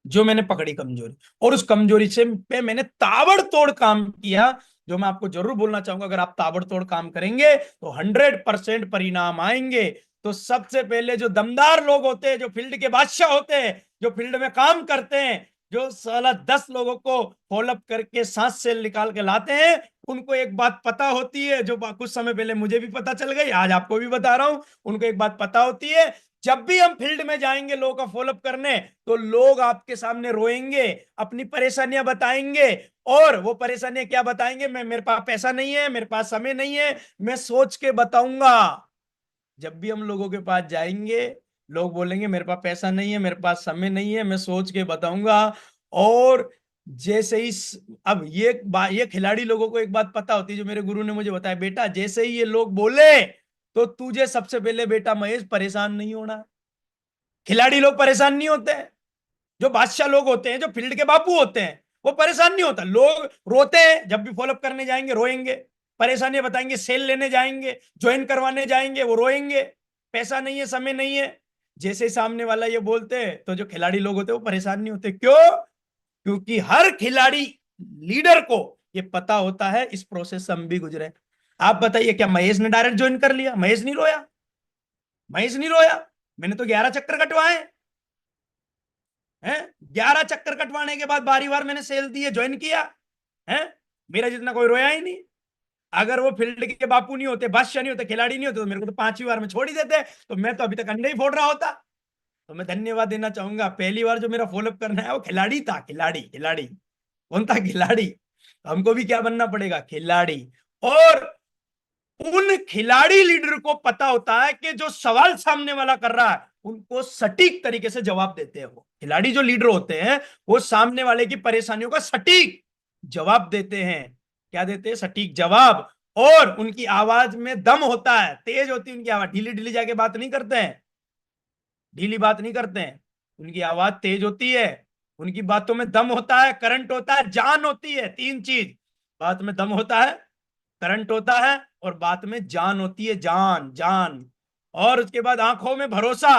जो मैंने पकड़ी कमजोरी, और उस कमजोरी से पे मैंने ताबड़तोड़ काम किया। जो मैं आपको जरूर बोलना चाहूंगा, अगर आप ताबड़तोड़ काम करेंगे तो 100% परिणाम आएंगे। तो सबसे पहले जो दमदार लोग होते हैं, जो फील्ड के बादशाह होते हैं, जो फील्ड में काम करते हैं, जो साला 10 लोगों को फॉलोअप करके सांस से निकाल के लाते हैं, उनको एक बात पता होती है, जो कुछ समय पहले मुझे भी पता चल गई, आज आपको भी बता रहा हूं। उनको एक बात पता होती है, जब भी हम फील्ड में जाएंगे लोगों का फॉलोअप करने, तो लोग आपके सामने रोएंगे, अपनी परेशानियां बताएंगे। और वो परेशानियां क्या बताएंगे? मैं, मेरे पास पैसा नहीं है, मेरे पास समय नहीं है, मैं सोच के बताऊंगा। जब भी हम लोगों के पास जाएंगे, लोग बोलेंगे मेरे पास पैसा नहीं है, मेरे पास समय नहीं है, मैं सोच के बताऊंगा। और जैसे ही अब ये खिलाड़ी लोगों को एक बात पता होती है, जो मेरे गुरु ने मुझे बताया, बेटा जैसे ही ये लोग बोले, तो तुझे सबसे पहले बेटा महेश परेशान नहीं होना। खिलाड़ी लोग परेशान नहीं होते हैं, जो बादशाह लोग होते हैं, जो फील्ड के बापू होते हैं, वो परेशान नहीं होता। लोग रोते हैं, जब भी फॉलोअप करने जाएंगे रोएंगे, परेशानियां बताएंगे, सेल लेने जाएंगे, ज्वाइन करवाने जाएंगे, वो रोएंगे, पैसा नहीं है, समय नहीं है। जैसे ही सामने वाला ये बोलते हैं, तो जो खिलाड़ी लोग होते हैं वो परेशान नहीं होते। क्यों? क्योंकि हर खिलाड़ी लीडर को ये पता होता है, इस प्रोसेस से हम भी गुजरे। आप बताइए, क्या महेश ने डायरेक्ट ज्वाइन कर लिया? महेश नहीं रोया, महेश नहीं रोया। मैंने तो 11 चक्कर कटवाए हैं। 11 चक्कर कटवाने के बाद बारी बार मैंने सेल दिए, ज्वाइन किया है। मेरा जितना कोई रोया ही नहीं। अगर वो फील्ड के बापू नहीं होते, बादशाह नहीं होते, खिलाड़ी नहीं होते, तो मेरे को तो 5वीं बार में छोड़ ही देते, तो मैं तो अभी तक अंडे ही फोड़ रहा होता। तो मैं धन्यवाद देना चाहूंगा, पहली बार जो मेरा फॉलोअप करना है वो खिलाड़ी था। खिलाड़ी, खिलाड़ी कौन था? खिलाड़ी। हमको भी क्या बनना पड़ेगा? खिलाड़ी। और उन खिलाड़ी लीडर को पता होता है कि जो सवाल सामने वाला कर रहा है, उनको सटीक तरीके से जवाब देते हैं। वो खिलाड़ी जो लीडर होते हैं, वो सामने वाले की परेशानियों का सटीक जवाब देते हैं। क्या देते हैं? सटीक जवाब। और उनकी आवाज में दम होता है, तेज होती है उनकी आवाज, ढीली ढीली जाके बात नहीं करते हैं, ढीली बात नहीं करते हैं। उनकी आवाज तेज होती है, उनकी बातों में दम होता है, करंट होता है, जान होती है। 3 चीज, बात में दम होता है, करंट होता है, और बात में जान होती है, जान, जान। और उसके बाद आंखों में भरोसा,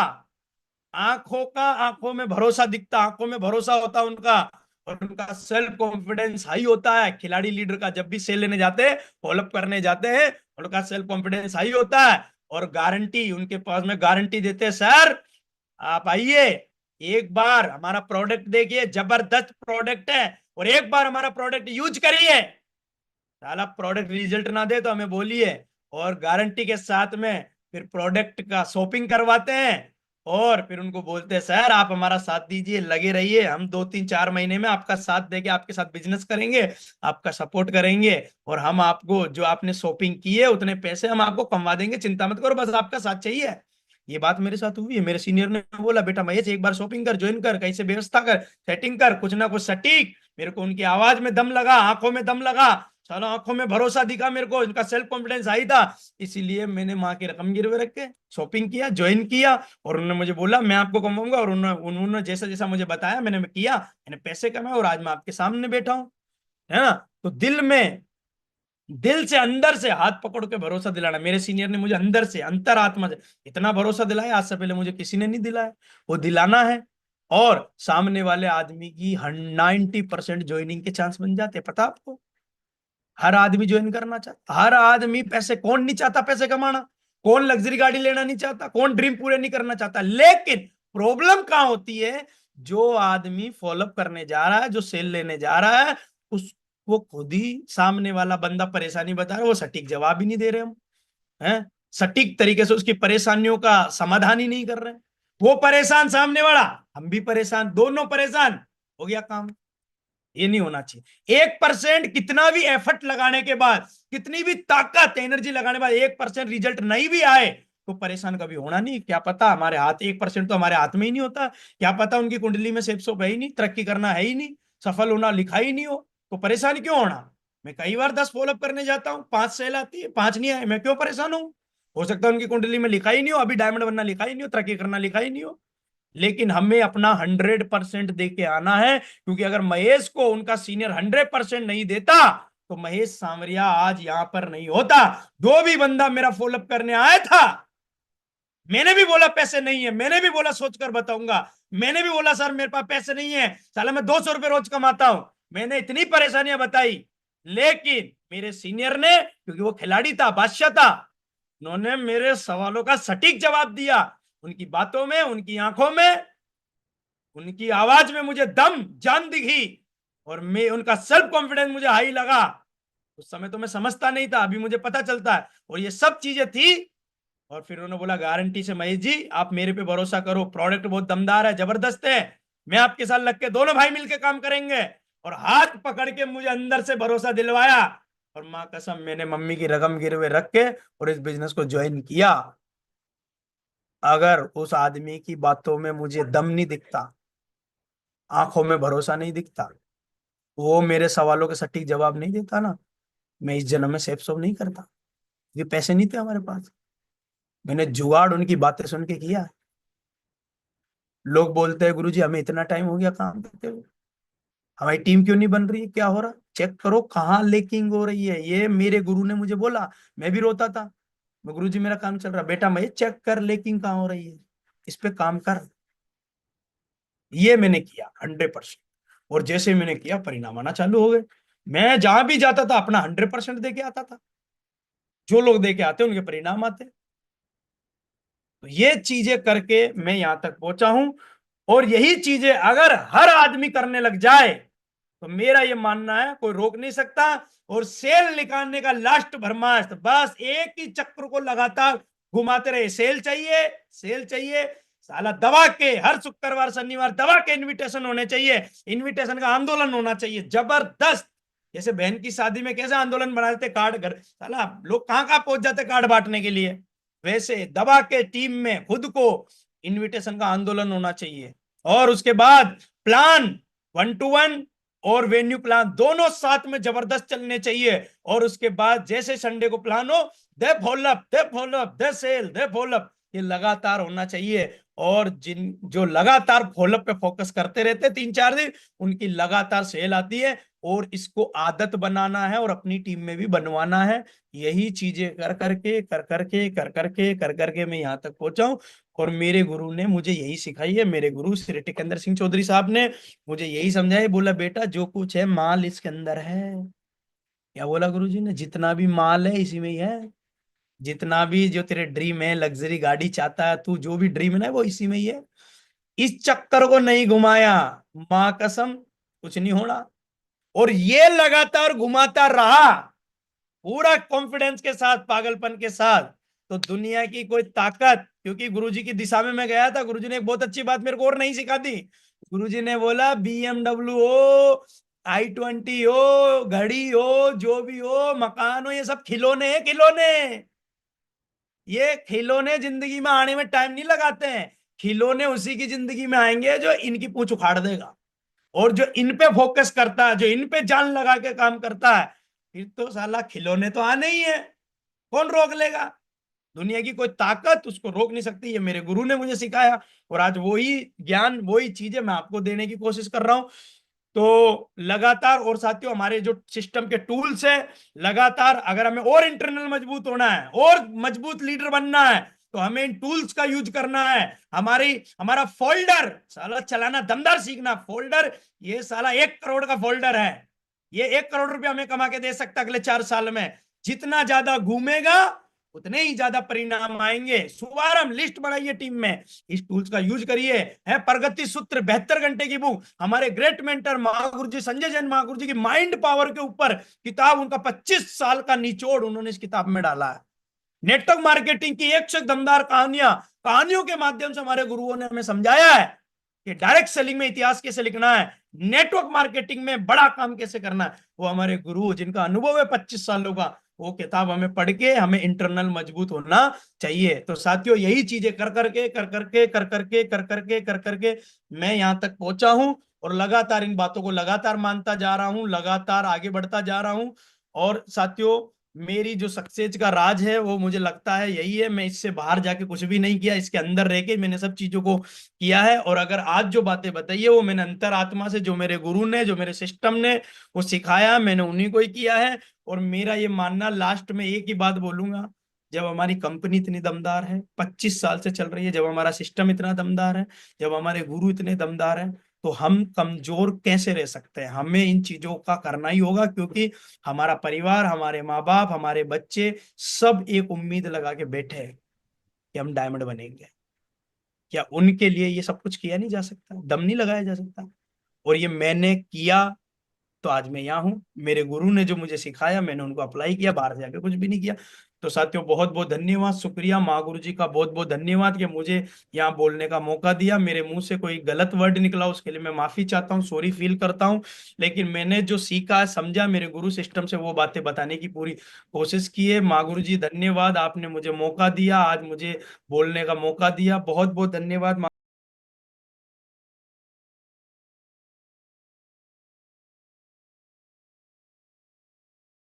आंखों में भरोसा दिखता, आंखों में भरोसा होता उनका। और उनका सेल्फ कॉन्फिडेंस हाई होता है। खिलाड़ी लीडर का जब भी सेल लेने जाते हैं, फॉलोअप करने जाते हैं, उनका सेल्फ कॉन्फिडेंस हाई होता है। और गारंटी, उनके पास में गारंटी देते हैं, सर आप आइए, एक बार हमारा प्रोडक्ट देखिए, जबरदस्त प्रोडक्ट है, और एक बार हमारा प्रोडक्ट यूज करिए। साला प्रोडक्ट रिजल्ट ना दे तो हमें बोलिए, और गारंटी के साथ में फिर प्रोडक्ट का शॉपिंग करवाते हैं। और फिर उनको बोलते हैं, सर आप हमारा साथ दीजिए, लगे रहिए, हम 2 3 4 महीने में आपका साथ देके आपके साथ बिजनेस करेंगे, आपका सपोर्ट करेंगे, और हम आपको जो आपने शॉपिंग की है उतने पैसे हम आपको कमवा देंगे, चिंता मत करो, बस आपका साथ चाहिए। ये बात मेरे साथ हुई है। मेरे सीनियर ने बोला, बेटा महेश एक बार शॉपिंग कर, ज्वाइन कर, कहीं से व्यवस्था कर, सेटिंग कर, कुछ ना कुछ सटीक। मेरे को उनकी आवाज में दम लगा, आंखों में दम लगा, साला आंखों में भरोसा दिखा मेरे को, इनका सेल्फ कॉन्फिडेंस आई था। इसीलिए मैंने माँ की रकम गिरवे रख के शॉपिंग किया, ज्वाइन किया, और उन्होंने मुझे बोला मैं आपको कमाऊंगा, और उन्होंने जैसा जैसा मुझे बताया मैंने किया, मैंने पैसे कमाए, और आज मैं आपके सामने बैठा हूं, है ना। तो दिल से, अंदर से हाथ पकड़ के भरोसा दिलाना, मेरे सीनियर ने मुझे अंदर से, अंतरात्मा से इतना भरोसा दिलाया, आज से पहले मुझे किसी ने नहीं दिलाया। वो दिलाना है, और सामने वाले आदमी की 90% ज्वाइनिंग के चांस बन जाते हैं, पता आपको। हर आदमी ज्वाइन करना चाहता, हर आदमी पैसे, कौन नहीं चाहता पैसे कमाना? कौन लग्जरी गाड़ी लेना नहीं चाहता? कौन ड्रीम पूरे नहीं करना चाहता? लेकिन प्रॉब्लम कहां होती है? जो आदमी फॉलोअप करने जा रहा है, जो सेल लेने जा रहा है, उसको खुद ही सामने वाला बंदा परेशानी बता रहा है, वो सटीक जवाब ही नहीं दे रहे हम, हैं, सटीक तरीके से उसकी परेशानियों का समाधान ही नहीं कर रहे। वो परेशान, सामने वाला, हम भी परेशान, दोनों परेशान, हो गया काम। ये नहीं होना चाहिए। 1% कितना भी एफर्ट लगाने के बाद, कितनी भी ताकत एनर्जी लगाने के बाद 1% रिजल्ट नहीं भी आए, तो परेशान कभी होना नहीं। क्या पता हमारे हाथ, 1% तो हमारे हाथ में ही नहीं होता, क्या पता उनकी कुंडली में सेप सोप है ही नहीं, तरक्की करना है ही नहीं, सफल होना लिखा ही नहीं हो, तो परेशान क्यों होना? मैं कई बार 10 फॉलोअप करने जाता हूँ, 5 सेल आती है, 5 नहीं आए, मैं क्यों परेशान हूँ? हो सकता है उनकी कुंडली में लिखा ही नहीं हो, अभी डायमंड बनना लिखा ही नहीं हो, तरक्की करना लिखा ही नहीं हो, लेकिन हमें अपना 100% दे के आना है, क्योंकि अगर महेश को उनका सीनियर 100% नहीं देता तो महेश सांवरिया आज यहां पर नहीं होता। जो भी बंदा मेरा फॉलोअप करने आया था, मैंने भी बोला पैसे नहीं है, मैंने भी बोला सोचकर बताऊंगा, मैंने भी बोला सर मेरे पास पैसे नहीं है, साला मैं 200 रुपये रोज कमाता हूं, मैंने इतनी परेशानियां बताई, लेकिन मेरे सीनियर ने, क्योंकि वो खिलाड़ी था, बादशाह था, उन्होंने मेरे सवालों का सटीक जवाब दिया। उनकी बातों में, उनकी आंखों में, उनकी आवाज में मुझे दम, जान दिखी, और मैं उनका सेल्फ कॉन्फिडेंस मुझे हाई लगा। उस समय तो मैं समझता नहीं था, अभी मुझे पता चलता है, और ये सब चीजें थी। और फिर उन्होंने बोला गारंटी से महेश जी आप मेरे पे भरोसा करो, प्रोडक्ट बहुत दमदार है, जबरदस्त है, मैं आपके साथ लग के, दोनों भाई मिलके काम करेंगे। और हाथ पकड़ के मुझे अंदर से भरोसा दिलवाया, और मां कसम मैंने मम्मी की रकम गिरवे रख के और इस बिजनेस को ज्वाइन किया। अगर उस आदमी की बातों में मुझे दम नहीं दिखता, आंखों में भरोसा नहीं दिखता, वो मेरे सवालों के सटीक जवाब नहीं देता ना, मैं इस जन्म में सेफ सॉफ नहीं करता। ये पैसे नहीं थे हमारे पास, मैंने जुगाड़ उनकी बातें सुन के किया। लोग बोलते हैं गुरुजी हमें इतना टाइम हो गया काम करते हुए, हमारी टीम क्यों नहीं बन रही है, क्या हो रहा, चेक करो कहाँ लेकिंग हो रही है। ये मेरे गुरु ने मुझे बोला, मैं भी रोता था, मैं गुरुजी मेरा काम चल रहा, बेटा मैं चेक कर लेकिंग कहाँ हो रही है, इस पे काम कर। ये मैंने किया 100%, और जैसे मैंने किया परिणाम आना चालू हो गए। मैं जहां भी जाता था अपना 100% दे के आता था, जो लोग दे के आते उनके परिणाम आते। तो ये चीजें करके मैं यहां तक पहुंचा हूं, और यही चीजें अगर हर आदमी करने लग जाए तो मेरा ये मानना है कोई रोक नहीं सकता। और सेल निकालने का लास्ट भरमास्ट, बस एक ही चक्र को लगातार घुमाते रहे, सेल चाहिए, सेल चाहिए, साला दबा के हर शुक्रवार शनिवार दबा के इनविटेशन होने चाहिए, इनविटेशन का आंदोलन होना चाहिए जबरदस्त। जैसे बहन की शादी में कैसे आंदोलन बना देते, कार्ड घर, साला लोग कहां कहां पहुंच जाते कार्ड बांटने के लिए, वैसे दबा के टीम में खुद को इनविटेशन का आंदोलन होना चाहिए। और उसके बाद प्लान 1 to 1 और वेन्यू प्लान दोनों साथ में जबरदस्त चलने चाहिए। और उसके बाद जैसे संडे को प्लान हो, दे फॉलोअप, दे फॉलोअप, दे सेल, दे फॉलोअप, ये लगातार होना चाहिए। और जिन जो लगातार फॉलोअप पे फोकस करते रहते 3-4 दिन, उनकी लगातार सेल आती है। और इसको आदत बनाना है और अपनी टीम में भी बनवाना है। यही चीजें कर करके कर करके कर करके कर करके मैं यहाँ तक पहुंचा हूं। और मेरे गुरु ने मुझे यही सिखाई है, मेरे गुरु श्री टिकंदर सिंह चौधरी साहब ने मुझे यही समझाया, बोला बेटा जो कुछ है माल इसके अंदर है। क्या बोला गुरुजी ने, जितना भी माल है इसी में ही है, जितना भी जो तेरे ड्रीम है, लग्जरी गाड़ी चाहता है तू, जो भी ड्रीम है वो इसी में ही है। इस चक्कर को नहीं घुमाया, मां कसम कुछ नहीं होना। और ये लगातार घुमाता रहा पूरा कॉन्फिडेंस के साथ, पागलपन के साथ, तो दुनिया की कोई ताकत, क्योंकि गुरुजी की दिशा में मैं गया था, गुरुजी ने एक बहुत अच्छी बात मेरे को और नहीं सिखा दी। गुरुजी ने बोला BMW हो, I-20 हो, घड़ी हो, जो भी हो, मकान हो, ये सब खिलौने हैं, खिलौने। ये खिलौने जिंदगी में आने में टाइम नहीं लगाते हैं, खिलौने उसी की जिंदगी में आएंगे जो इनकी पूंछ उखाड़ देगा, और जो इन पे फोकस करता है, जो इन पे जान लगा के काम करता है, फिर तो साला खिलौने तो आने ही है, कौन रोक लेगा। दुनिया की कोई ताकत उसको रोक नहीं सकती, ये मेरे गुरु ने मुझे सिखाया। और आज वही ज्ञान, वही चीजें मैं आपको देने की कोशिश कर रहा हूं। तो लगातार, और साथियों हमारे जो सिस्टम के टूल्स है, लगातार अगर हमें और इंटरनल मजबूत होना है और मजबूत लीडर बनना है, तो हमें इन टूल्स का यूज करना है। हमारा फोल्डर साला चलाना दमदार सीखना। फोल्डर, ये साला 1 करोड़ का फोल्डर है, ये 1 करोड़ रुपया हमें कमा के दे सकता अगले 4 साल में। जितना ज्यादा घूमेगा उतने ही ज्यादा परिणाम आएंगे। शुभारंभ लिस्ट बनाइए टीम में, इस टूल्स का यूज करिए। है प्रगति सूत्र 72 घंटे की बुक, हमारे ग्रेट मेंटर महागुरु जी संजय जैन महागुरु जी की माइंड पावर के ऊपर किताब, उनका 25 साल का निचोड़ उन्होंने इस किताब में डाला है। नेटवर्क मार्केटिंग की एक से दमदार कहानियां, कहानियों के माध्यम से हमारे गुरुओं ने हमें समझाया है कि डायरेक्ट सेलिंग में इतिहास कैसे लिखना है, नेटवर्क मार्केटिंग में बड़ा काम कैसे करना है। वो हमारे गुरु जिनका अनुभव है 25 सालों का, वो किताब हमें पढ़ के हमें इंटरनल मजबूत होना चाहिए। तो साथियों यही चीजें कर करके कर करके कर करके कर करके कर करके मैं यहां तक पहुंचा हूं। और लगातार इन बातों को लगातार मानता जा रहा हूं, लगातार आगे बढ़ता जा रहा हूं। और साथियों मेरी जो सक्सेस का राज है वो मुझे लगता है यही है, मैं इससे बाहर जाके कुछ भी नहीं किया, इसके अंदर रह के मैंने सब चीजों को किया है। और अगर आज जो बातें बताई है वो मैंने अंतरात्मा से, जो मेरे गुरु ने, जो मेरे सिस्टम ने वो सिखाया, मैंने उन्हीं को ही किया है। और मेरा ये मानना, लास्ट में एक ही बात बोलूंगा, जब हमारी कंपनी इतनी दमदार है, 25 साल से चल रही है, जब हमारा सिस्टम इतना दमदार है, जब हमारे गुरु इतने दमदार हैं, तो हम कमजोर कैसे रह सकते हैं? हमें इन चीजों का करना ही होगा, क्योंकि हमारा परिवार, हमारे माँ बाप, हमारे बच्चे सब एक उम्मीद लगा के बैठे हैं कि हम डायमंड बनेंगे। क्या उनके लिए ये सब कुछ किया नहीं जा सकता? दम नहीं लगाया जा सकता? और ये मैंने किया, तो आज मैं यहाँ हूँ। मेरे गुरु ने जो मुझे सिखाया मैंने उनको अप्लाई किया, बाहर से जाके कुछ भी नहीं किया। तो साथियों, बहुत बहुत धन्यवाद, शुक्रिया माँ गुरु जी का, बहुत बहुत धन्यवाद कि मुझे यहाँ बोलने का मौका दिया। मेरे मुंह से कोई गलत वर्ड निकला उसके लिए मैं माफी चाहता हूँ, सॉरी फील करता हूँ। लेकिन मैंने जो सीखा समझा, मेरे गुरु सिस्टम से वो बातें बताने की पूरी कोशिश की है। माँ गुरु जी धन्यवाद, आपने मुझे मौका दिया, आज मुझे बोलने का मौका दिया। बहुत बहुत धन्यवाद।